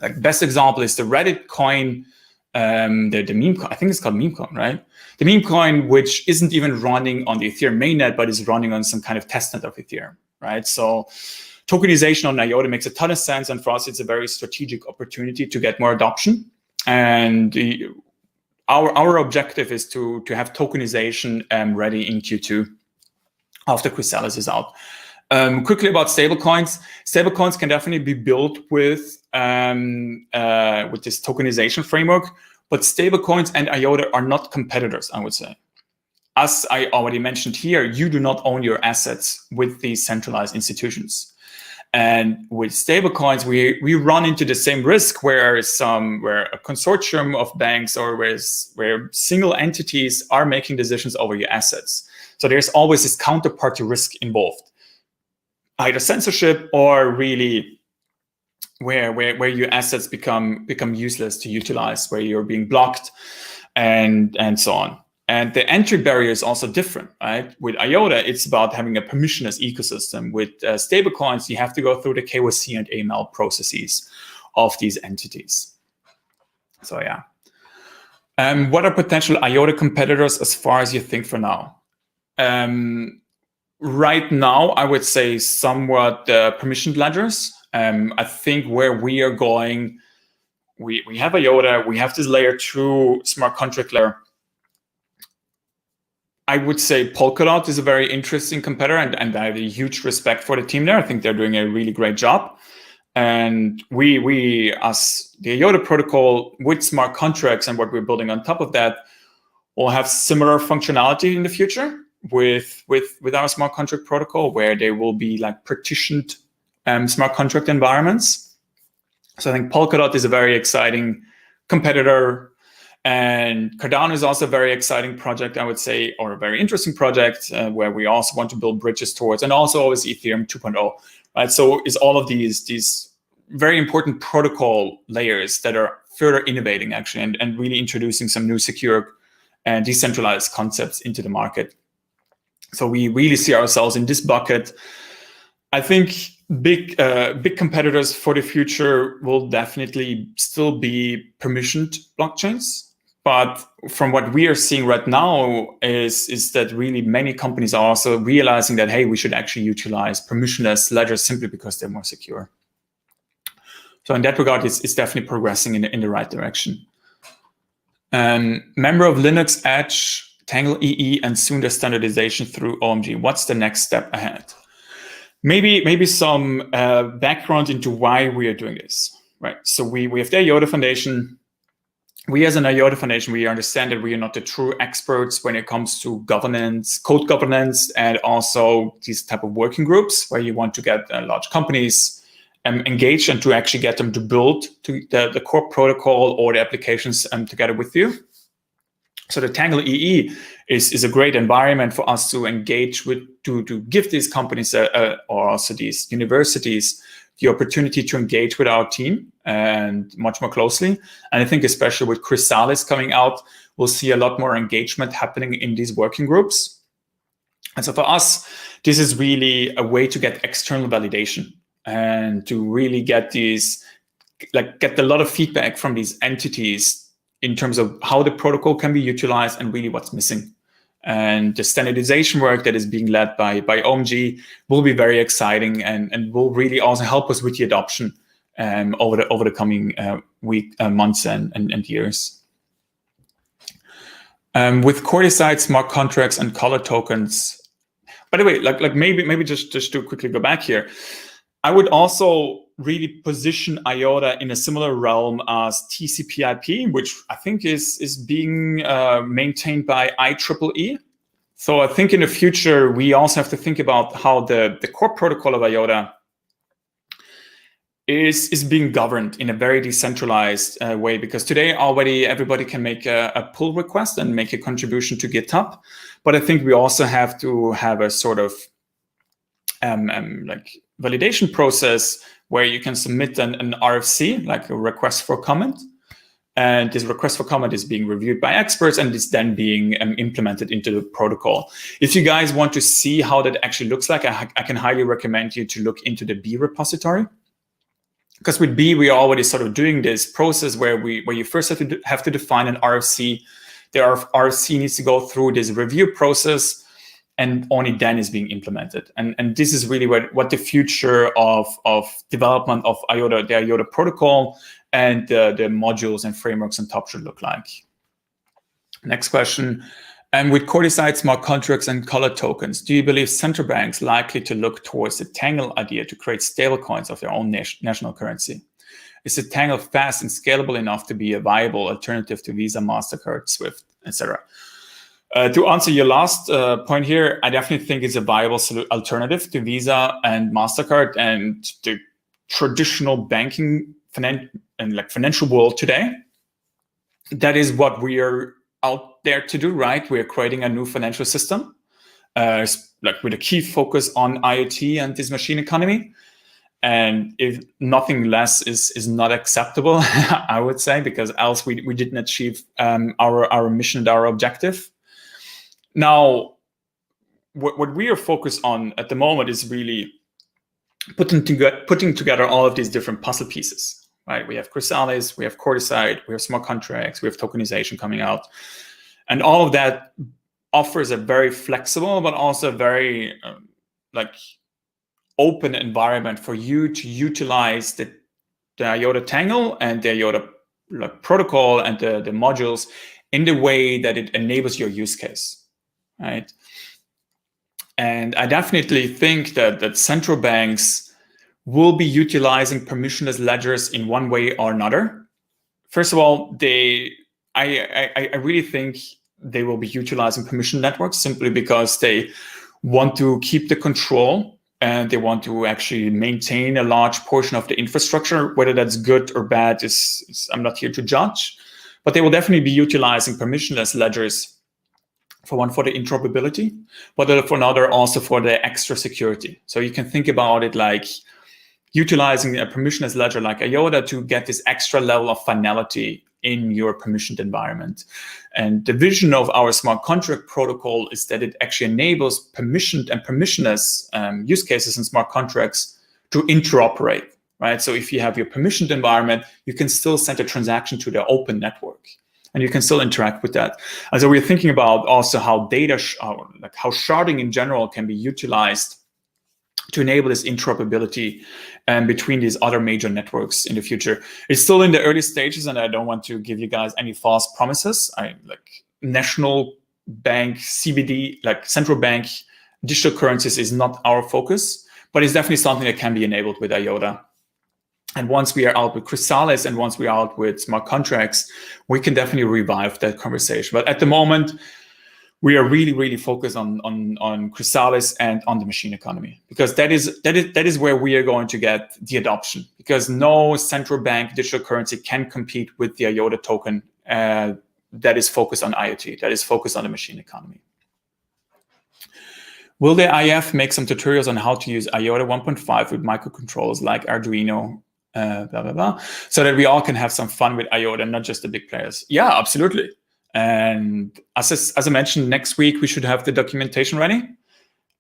Like best example is the Reddit coin, the meme coin. I think it's called meme coin, right? The meme coin, which isn't even running on the Ethereum mainnet, but is running on some kind of testnet of Ethereum, right? So tokenization on IOTA makes a ton of sense, and for us, it's a very strategic opportunity to get more adoption. And our objective is to have tokenization ready in Q2 after Chrysalis is out. Quickly about stablecoins. Stablecoins can definitely be built with this tokenization framework, but stablecoins and IOTA are not competitors, I would say. As I already mentioned here, you do not own your assets with these centralized institutions. And with stablecoins, we run into the same risk where a consortium of banks or where single entities are making decisions over your assets. So there's always this counterparty risk involved, either censorship or really where your assets become useless to utilize, where you're being blocked and so on. And the entry barrier is also different, right? With IOTA, it's about having a permissionless ecosystem. With stablecoins, you have to go through the KYC and AML processes of these entities. So yeah. What are potential IOTA competitors as far as you think for now? Right now, I would say somewhat permissioned ledgers. I think where we are going, we have IOTA, we have this layer 2 smart contract layer. I would say Polkadot is a very interesting competitor, and I have a huge respect for the team there. I think they're doing a really great job. And we as the IOTA protocol with smart contracts and what we're building on top of that will have similar functionality in the future with our smart contract protocol, where there will be like partitioned smart contract environments. So I think Polkadot is a very exciting competitor. And Cardano is also a very exciting project, I would say, or a very interesting project where we also want to build bridges towards, and also always Ethereum 2.0, right? So it's all of these very important protocol layers that are further innovating actually and really introducing some new secure and decentralized concepts into the market. So we really see ourselves in this bucket. I think big competitors for the future will definitely still be permissioned blockchains. But from what we are seeing right now is that really many companies are also realizing that, hey, we should actually utilize permissionless ledgers simply because they're more secure. So in that regard, it's definitely progressing in the right direction. Member of Linux Edge, Tangle EE, and soon the standardization through OMG. What's the next step ahead? Maybe some background into why we are doing this, right? So we have the IOTA Foundation. We as an IOTA Foundation, we understand that we are not the true experts when it comes to governance, code governance, and also these type of working groups where you want to get large companies engaged and to actually get them to build the core protocol or the applications together with you. So the Tangle EE is a great environment for us to engage with, to give these companies or also these universities the opportunity to engage with our team and much more closely. And I think especially with Chrysalis coming out, we'll see a lot more engagement happening in these working groups. And so for us, this is really a way to get external validation and to really get a lot of feedback from these entities in terms of how the protocol can be utilized and really what's missing. And the standardization work that is being led by OMG will be very exciting and will really also help us with the adoption over the coming months and years. With Corticide smart contracts and color tokens. By the way, maybe just to quickly go back here, I would also really position IOTA in a similar realm as TCP/IP, which I think is being maintained by IEEE. So I think in the future, we also have to think about how the core protocol of IOTA is being governed in a very decentralized way, because today already everybody can make a pull request and make a contribution to GitHub. But I think we also have to have a sort of validation process where you can submit an RFC, like a request for comment, And this request for comment is being reviewed by experts and is then being implemented into the protocol. If you guys want to see how that actually looks like, I can highly recommend you to look into the B repository. Because with B, we are already sort of doing this process where you first have to define an RFC. The RFC needs to go through this review process, and only then is being implemented. And this is really what the future of development of IOTA, the IOTA protocol, and the modules and frameworks on top should look like. Next question. And with codified smart contracts and color tokens, do you believe central banks likely to look towards the Tangle idea to create stablecoins of their own national currency? Is the Tangle fast and scalable enough to be a viable alternative to Visa, MasterCard, SWIFT, etc.? To answer your last point here, I definitely think it's a viable alternative to Visa and MasterCard and the traditional banking financial world today. That is what we are out there to do, right? We're creating a new financial system, with a key focus on IoT and this machine economy. And if nothing less is not acceptable, I would say, because else we didn't achieve our mission and our objective. Now, what we are focused on at the moment is really putting together all of these different puzzle pieces. Right, we have Chrysalis, we have Corticide, we have smart contracts, we have tokenization coming out, and all of that offers a very flexible but also very open environment for you to utilize the IOTA Tangle and the IOTA protocol and the modules in the way that it enables your use case, right? And I definitely think that central banks will be utilizing permissionless ledgers in one way or another. First of all, I really think they will be utilizing permission networks simply because they want to keep the control and they want to actually maintain a large portion of the infrastructure. Whether that's good or bad is I'm not here to judge, but they will definitely be utilizing permissionless ledgers for one, for the interoperability, but for another also for the extra security. So you can think about it like utilizing a permissionless ledger like IOTA to get this extra level of finality in your permissioned environment. And the vision of our smart contract protocol is that it actually enables permissioned and permissionless use cases in smart contracts to interoperate, right? So if you have your permissioned environment, you can still send a transaction to the open network and you can still interact with that. And so we're thinking about also how data, how sharding in general can be utilized to enable this interoperability between these other major networks in the future. It's still in the early stages, and I don't want to give you guys any false promises. National bank, CBD, central bank digital currencies is not our focus, but it's definitely something that can be enabled with IOTA. And once we are out with Chrysalis and once we are out with smart contracts, we can definitely revive that conversation. But at the moment, we are really, really focused on Chrysalis and on the machine economy, because that is where we are going to get the adoption, because no central bank digital currency can compete with the IOTA token that is focused on IoT, that is focused on the machine economy. Will the IF make some tutorials on how to use IOTA 1.5 with microcontrollers like Arduino, blah, blah, blah, so that we all can have some fun with IOTA, not just the big players? Yeah, absolutely. And as I mentioned, next week we should have the documentation ready.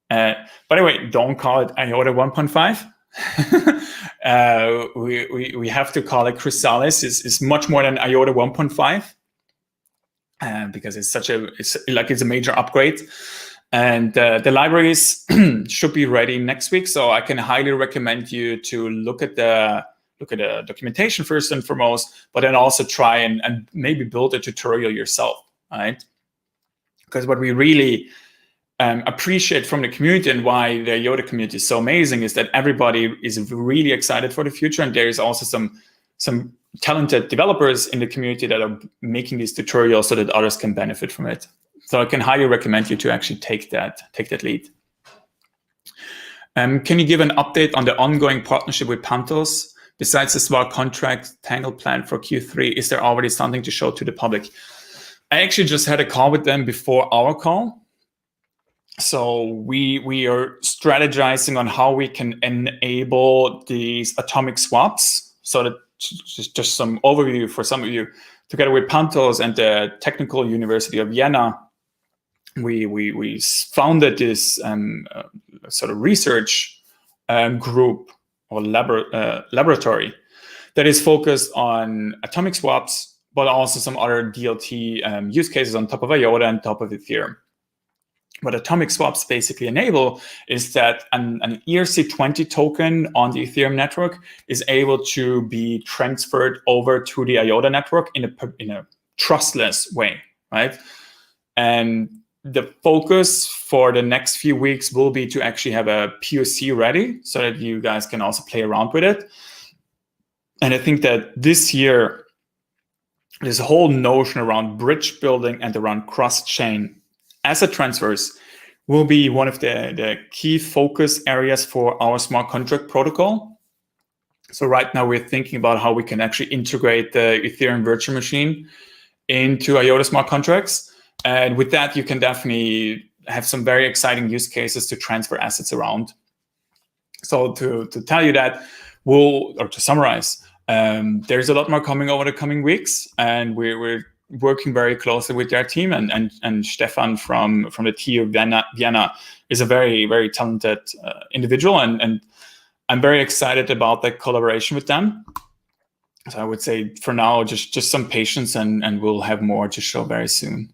By the way, don't call it IOTA 1.5. We have to call it Chrysalis. It's much more than IOTA 1.5 because it's a major upgrade. And the libraries should be ready next week. So I can highly recommend you to look at the documentation first and foremost, but then also try and maybe build a tutorial yourself, right? Because what we really appreciate from the community and why the IOTA community is so amazing is that everybody is really excited for the future, and there is also some talented developers in the community that are making these tutorials so that others can benefit from it. So I can highly recommend you to actually take that lead. Can you give an update on the ongoing partnership with Pantos? Besides the smart contract Tangle plan for Q3, is there already something to show to the public? I actually just had a call with them before our call. So we are strategizing on how we can enable these atomic swaps. So that just some overview for some of you. together with Pantos and the Technical University of Vienna, we founded this sort of research group or laboratory that is focused on atomic swaps, but also some other DLT use cases on top of IOTA and top of Ethereum. What atomic swaps basically enable is that an ERC20 token on the Ethereum network is able to be transferred over to the IOTA network in a trustless way, right? And the focus for the next few weeks will be to actually have a POC ready so that you guys can also play around with it. And I think that this year, this whole notion around bridge building and around cross-chain asset transfers will be one of the key focus areas for our smart contract protocol. So right now we're thinking about how we can actually integrate the Ethereum virtual machine into IOTA smart contracts. And with that, you can definitely have some very exciting use cases to transfer assets around. So to tell you that, to summarize, there's a lot more coming over the coming weeks, and we're working very closely with their team, and Stefan from the TU Vienna is a very, very talented individual, and I'm very excited about that collaboration with them. So I would say for now, just some patience, and we'll have more to show very soon.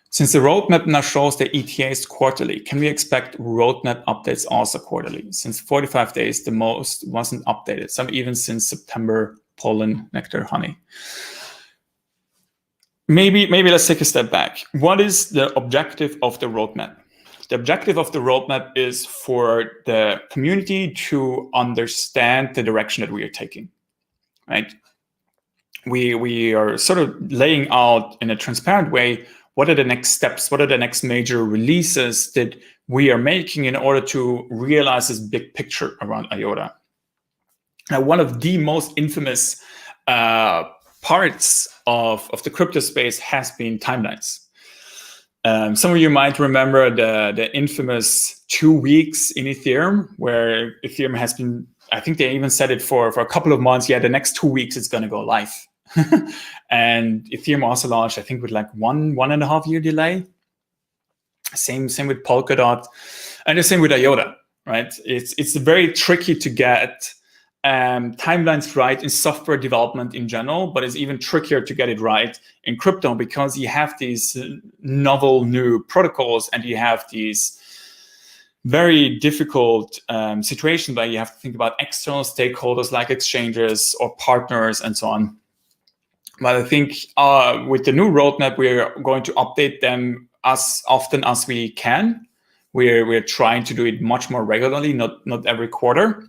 Since the roadmap now shows the ETAs quarterly, can we expect roadmap updates also quarterly? Since 45 days, the most wasn't updated, some even since September, pollen, nectar, honey. Maybe let's take a step back. What is the objective of the roadmap? The objective of the roadmap is for the community to understand the direction that we are taking, right? We are sort of laying out in a transparent way what are the next steps, what are the next major releases that we are making in order to realize this big picture around IOTA. Now, one of the most infamous parts of the crypto space has been timelines. Some of you might remember the infamous 2 weeks in Ethereum, where Ethereum has been, I think they even said it for a couple of months, yeah, the next 2 weeks it's going to go live. And Ethereum also launched, I think, with like one and a half year delay. Same with Polkadot, and the same with IOTA, right? It's very tricky to get timelines right in software development in general, but it's even trickier to get it right in crypto because you have these novel new protocols and you have these very difficult situations where you have to think about external stakeholders like exchanges or partners and so on. But I think with the new roadmap, we're going to update them as often as we can. We're trying to do it much more regularly, not every quarter.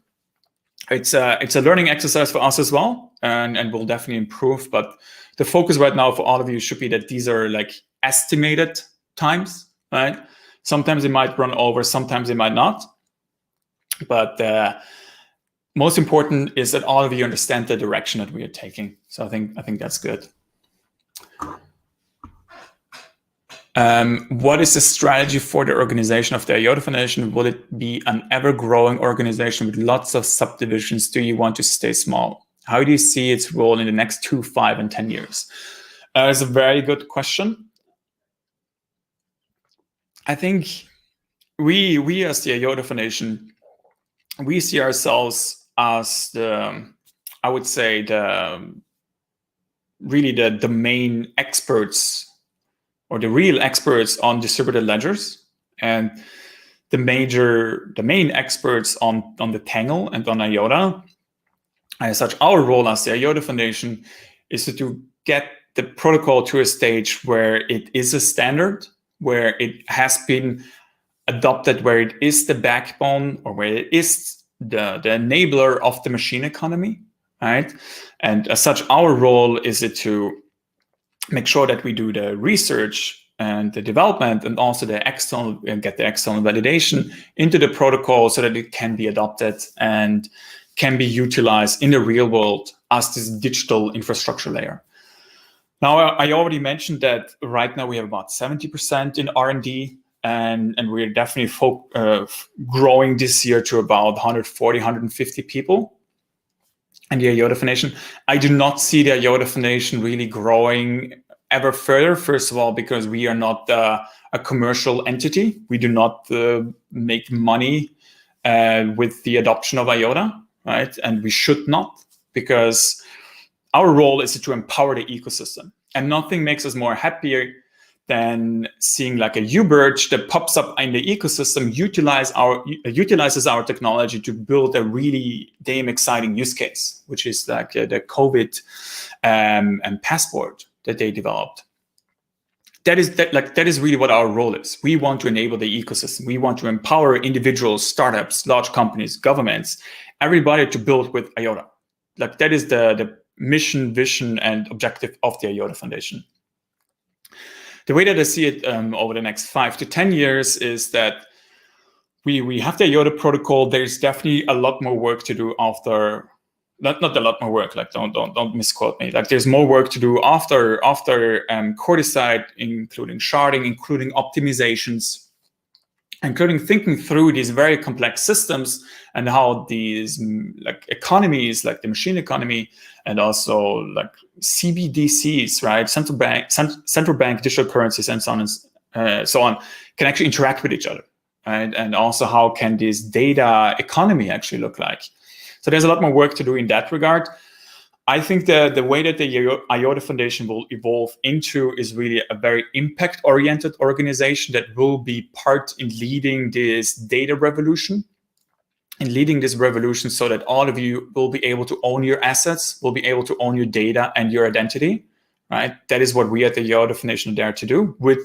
It's a learning exercise for us as well, and we'll definitely improve. But the focus right now for all of you should be that these are like estimated times, right? Sometimes it might run over, sometimes it might not. But most important is that all of you understand the direction that we are taking. So I think that's good. What is the strategy for the organization of the IOTA Foundation? Will it be an ever-growing organization with lots of subdivisions? Do you want to stay small? How do you see its role in the next 2, 5, and 10 years? It's a very good question. I think we as the IOTA Foundation, we see ourselves as I would say the main experts or the real experts on distributed ledgers, and the main experts on the Tangle and on IOTA. As such, our role as the IOTA Foundation is to get the protocol to a stage where it is a standard, where it has been adopted, where it is the backbone or where it is the enabler of the machine economy, right? And as such, our role is to make sure that we do the research and the development and also get the external validation into the protocol so that it can be adopted and can be utilized in the real world as this digital infrastructure layer. Now, I already mentioned that right now we have about 70% in R&D, and we're definitely growing this year to about 140, 150 people. and the IOTA Foundation. I do not see the IOTA Foundation really growing ever further. First of all, because we are not a commercial entity. We do not make money with the adoption of IOTA, right? And we should not, because our role is to empower the ecosystem. And nothing makes us more happier than seeing like a U-Birch that pops up in the ecosystem, utilizes our technology to build a really damn exciting use case, which is like the COVID and passport that they developed. That is really what our role is. We want to enable the ecosystem. We want to empower individuals, startups, large companies, governments, everybody to build with IOTA. Like that is the mission, vision, and objective of the IOTA Foundation. The way that I see it over the next 5 to 10 years is that we have the IOTA protocol. There's definitely a lot more work to do after. Not a lot more work. Like don't misquote me. Like there's more work to do after core decide, including sharding, including optimizations, including thinking through these very complex systems and how these like economies, like the machine economy, and also like CBDCs, right, central bank digital currencies, and so on and so on, can actually interact with each other, right? And also how can this data economy actually look like? So there's a lot more work to do in that regard. I think the way that the IOTA Foundation will evolve into is really a very impact-oriented organization that will be part in leading this data revolution, so that all of you will be able to own your assets, will be able to own your data and your identity, right? That is what we at the IOTA Foundation are there to do with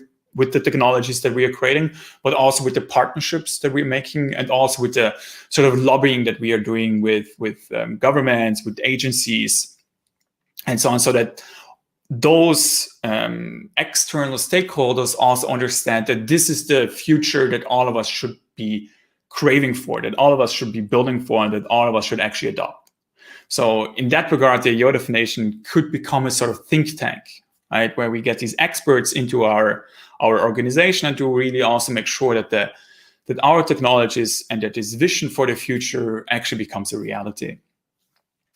the technologies that we are creating, but also with the partnerships that we're making, and also with the sort of lobbying that we are doing with governments, with agencies, and so on, so that those external stakeholders also understand that this is the future that all of us should be craving for, that all of us should be building for, and that all of us should actually adopt. So in that regard, the IOTA Foundation could become a sort of think tank, right, where we get these experts into our organization, and to really also make sure that our technologies and that this vision for the future actually becomes a reality.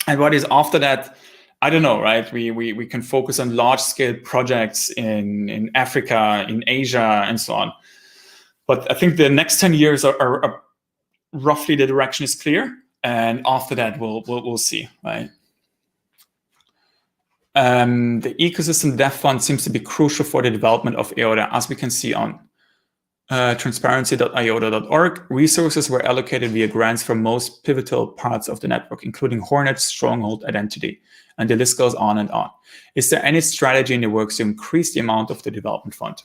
And what is after that, I don't know, right? We can focus on large scale projects in Africa, in Asia, and so on. But I think the next 10 years are roughly the direction is clear, and after that we'll see, right? The ecosystem dev fund seems to be crucial for the development of IOTA, as we can see on transparency.iota.org. Resources were allocated via grants for most pivotal parts of the network, including Hornet, Stronghold, Identity, and the list goes on and on. Is there any strategy in the works to increase the amount of the development fund?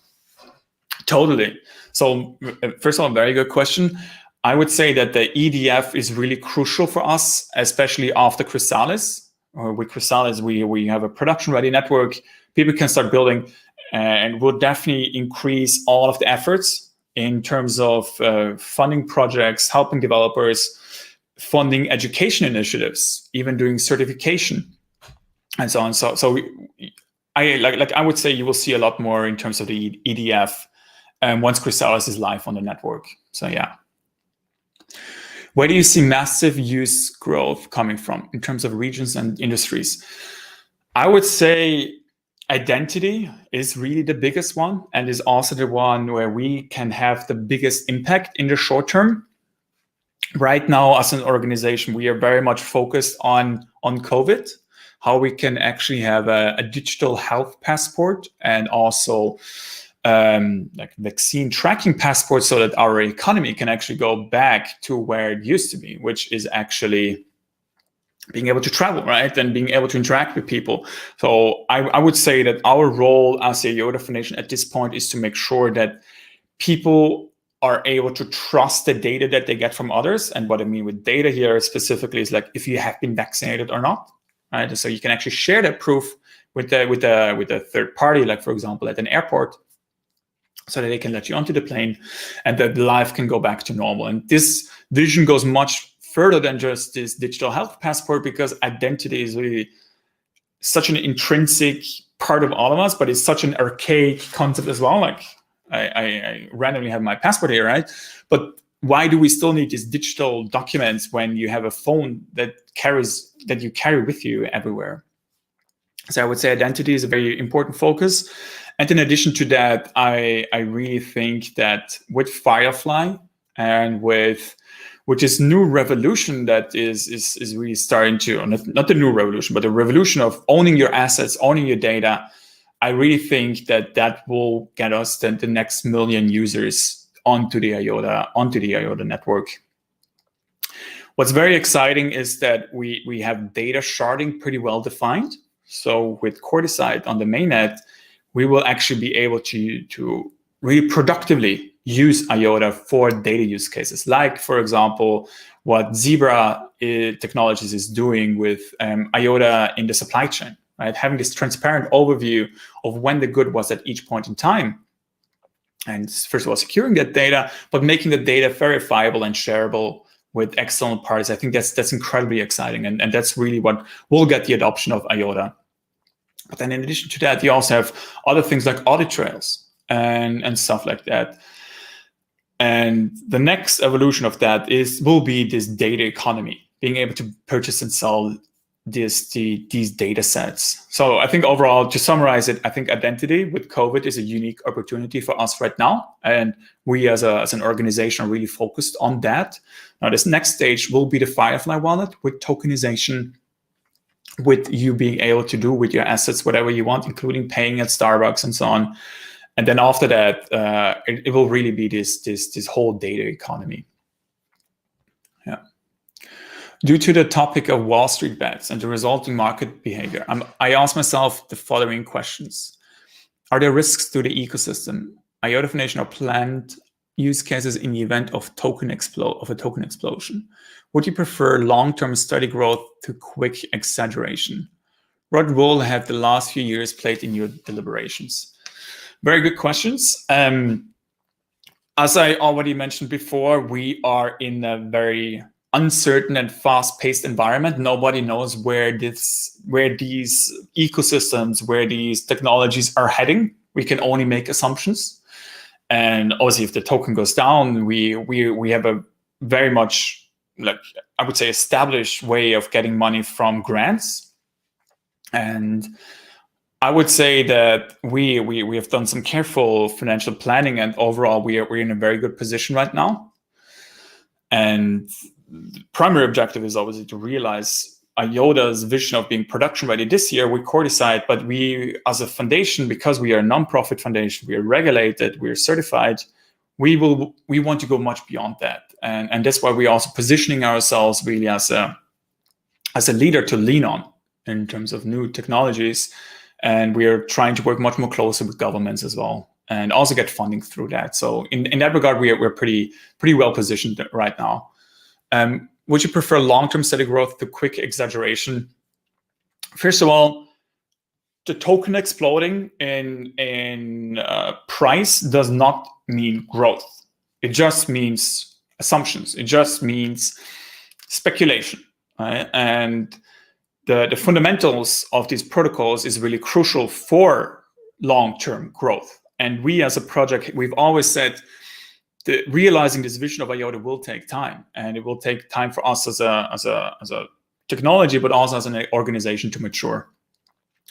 Totally. So first of all, very good question. I would say that the EDF is really crucial for us, especially after Chrysalis. With Chrysalis, we have a production-ready network. People can start building, and we'll definitely increase all of the efforts in terms of funding projects, helping developers, funding education initiatives, even doing certification, and so on. So I would say you will see a lot more in terms of the EDF once Chrysalis is live on the network. So yeah. Where do you see massive use growth coming from in terms of regions and industries? I would say identity is really the biggest one, and is also the one where we can have the biggest impact in the short term. Right now, as an organization, we are very much focused on COVID, how we can actually have a digital health passport, and also like vaccine tracking passport, so that our economy can actually go back to where it used to be, which is actually being able to travel, right? And being able to interact with people. So I would say that our role as a IOTA Foundation at this point is to make sure that people are able to trust the data that they get from others. And what I mean with data here specifically is like if you have been vaccinated or not, right? So you can actually share that proof with a third party, like for example at an airport, so that they can let you onto the plane and that life can go back to normal. And this vision goes much further than just this digital health passport, because identity is really such an intrinsic part of all of us, but it's such an archaic concept as well. Like I randomly have my passport here, right? But why do we still need these digital documents when you have a phone that you carry with you everywhere? So I would say identity is a very important focus. And in addition to that, I really think that with Firefly and with this new revolution that is really starting to, not the new revolution, but the revolution of owning your assets, owning your data, I really think that will get us the next million users onto the IOTA network. What's very exciting is that we have data sharding pretty well defined. So with Corticide on the mainnet, we will actually be able to really productively use IOTA for data use cases, like, for example, what Zebra Technologies is doing with IOTA in the supply chain, right? Having this transparent overview of when the good was at each point in time. And first of all, securing that data, but making the data verifiable and shareable with external parties. I think that's incredibly exciting. And that's really what will get the adoption of IOTA. But then in addition to that, you also have other things like audit trails and stuff like that. And the next evolution of that will be this data economy, being able to purchase and sell these data sets. So I think overall, to summarize it, I think identity with COVID is a unique opportunity for us right now. And we as an organization are really focused on that. Now, this next stage will be the Firefly wallet with tokenization, with you being able to do with your assets whatever you want, including paying at Starbucks and so on. And then after that, it will really be this whole data economy. Yeah. Due to the topic of Wall Street bets and the resulting market behavior, I ask myself the following questions. Are there risks to the ecosystem? IOTA Foundation are planned use cases in the event of a token explosion. Would you prefer long-term steady growth to quick exaggeration? What role have the last few years played in your deliberations? Very good questions. As I already mentioned before, we are in a very uncertain and fast-paced environment. Nobody knows where these ecosystems, where these technologies are heading. We can only make assumptions. And obviously, if the token goes down, we have a very much, like, I would say, established way of getting money from grants. And I would say that we have done some careful financial planning, and overall we're in a very good position right now. And the primary objective is obviously to realize IOTA's vision of being production ready this year with Corticide. But we, as a foundation, because we are a nonprofit foundation, we are regulated, we are certified, we want to go much beyond that. And that's why we're also positioning ourselves really as a leader to lean on in terms of new technologies. And we are trying to work much more closely with governments as well, and also get funding through that. So in that regard, we're pretty well positioned right now. Would you prefer long-term steady growth to quick exaggeration? First of all, the token exploding in price does not mean growth. It just means assumptions. It just means speculation, right? And the fundamentals of these protocols is really crucial for long-term growth. And we as a project, we've always said that realizing this vision of IOTA will take time, and it will take time for us as a technology, but also as an organization to mature.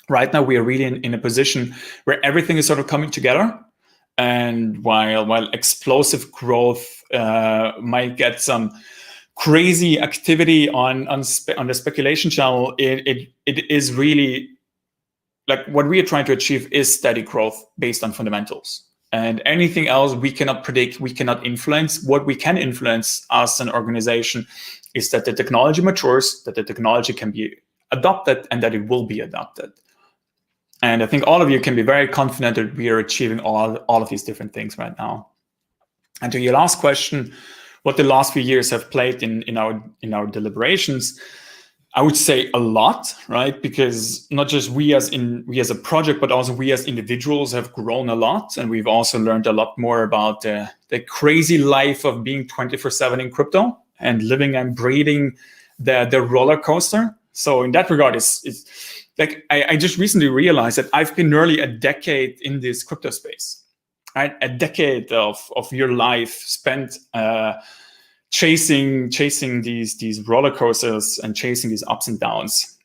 Right now, we are really in a position where everything is sort of coming together. And while explosive growth might get some crazy activity on the speculation channel, it is really, like, what we are trying to achieve is steady growth based on fundamentals. And anything else we cannot predict, we cannot influence. What we can influence as an organization is that the technology matures, that the technology can be adopted, and that it will be adopted. And I think all of you can be very confident that we are achieving all of these different things right now. And to your last question, what the last few years have played in our deliberations, I would say a lot, right? Because not just we as a project, but also we as individuals have grown a lot, and we've also learned a lot more about the crazy life of being 24/7 in crypto and living and breathing the roller coaster. So in that regard, it's like I just recently realized that I've been nearly a decade in this crypto space. right? A decade of your life spent chasing these roller coasters and chasing these ups and downs.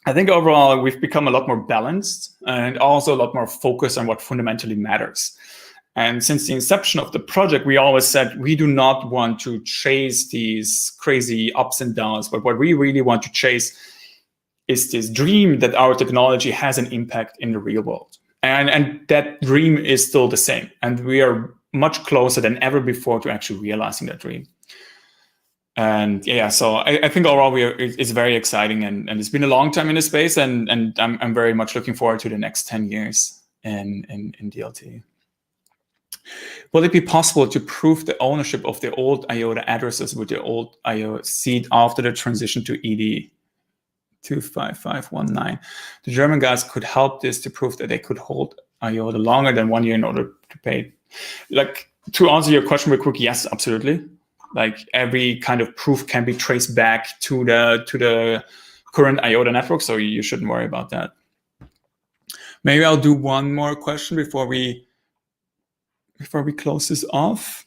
I think overall we've become a lot more balanced and also a lot more focused on what fundamentally matters. And since the inception of the project, we always said we do not want to chase these crazy ups and downs, but what we really want to chase is this dream that our technology has an impact in the real world. And that dream is still the same. And we are much closer than ever before to actually realizing that dream. And yeah, so I think overall it's very exciting, and it's been a long time in the space, and I'm very much looking forward to the next 10 years in DLT. Will it be possible to prove the ownership of the old IOTA addresses with the old IOTA seed after the transition to ED 25519? The German guys could help this to prove that they could hold IOTA longer than 1 year in order to pay. Like, to answer your question real quick, yes, absolutely. Like, every kind of proof can be traced back to the current IOTA network, so you shouldn't worry about that. Maybe I'll do one more question before we close this off.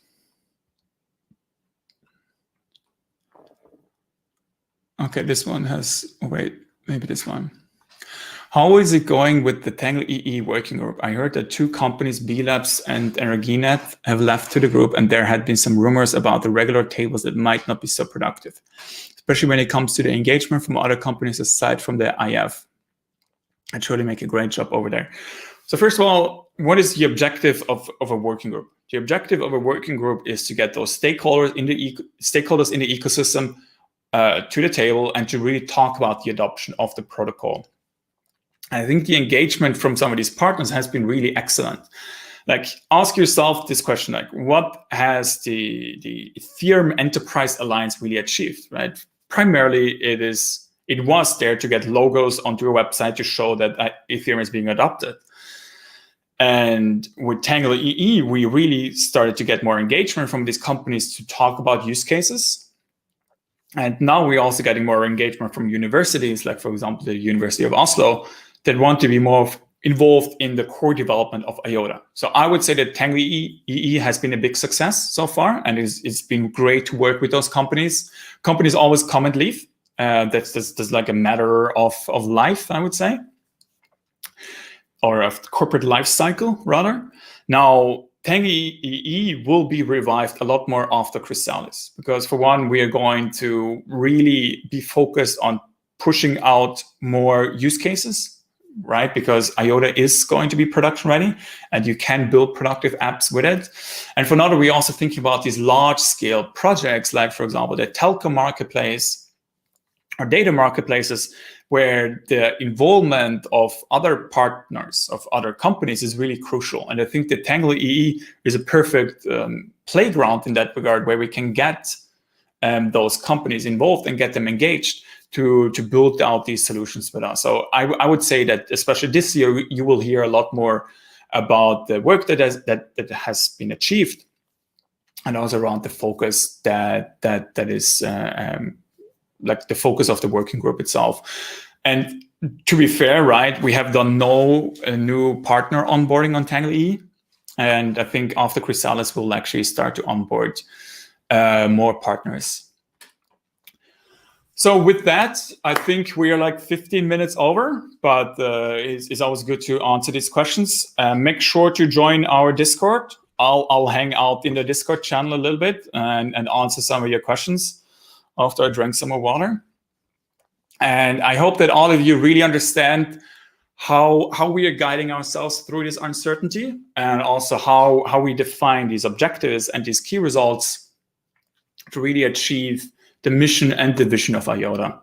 Okay, this one has, wait, maybe this one. How is it going with the Tangle EE working group? I heard that 2 companies, B Labs and Energinet, have left to the group, and there had been some rumors about the regular tables that might not be so productive, especially when it comes to the engagement from other companies aside from the IF. I truly make a great job over there. So first of all, what is the objective of a working group? The objective of a working group is to get those stakeholders in the ecosystem to the table and to really talk about the adoption of the protocol. I think the engagement from some of these partners has been really excellent. Like, ask yourself this question, like, what has the Ethereum Enterprise Alliance really achieved, right? Primarily, it was there to get logos onto your website to show that Ethereum is being adopted. And with Tangle EE, we really started to get more engagement from these companies to talk about use cases. And now we're also getting more engagement from universities, like, for example, the University of Oslo, that want to be more involved in the core development of IOTA. So I would say that Tangle EE has been a big success so far, and it's been great to work with those companies. Companies always come and leave. That's like a matter of life, I would say, or of corporate life cycle, rather. Now, Tangle EE will be revived a lot more after Chrysalis, because for one, we are going to really be focused on pushing out more use cases, right? Because IOTA is going to be production ready, and you can build productive apps with it. And for another, we're also thinking about these large scale projects, like, for example, the telco marketplace or data marketplaces, where the involvement of other partners, of other companies, is really crucial. And I think that Tangle EE is a perfect playground in that regard, where we can get those companies involved and get them engaged to build out these solutions with us. So I would say that especially this year, you will hear a lot more about the work that has been achieved, and also around the focus that is like the focus of the working group itself. And to be fair, right, we have done no new partner onboarding on Tangle EE, and I think after Chrysalis, we'll actually start to onboard more partners. So with that, I think we are like 15 minutes over, but it's always good to answer these questions. Make sure to join our Discord. I'll hang out in the Discord channel a little bit and answer some of your questions after I drank some more water. And I hope that all of you really understand how we are guiding ourselves through this uncertainty, and also how we define these objectives and these key results to really achieve the mission and the vision of IOTA.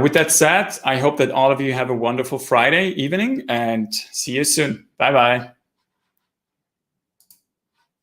With that said, I hope that all of you have a wonderful Friday evening, and see you soon. Bye-bye.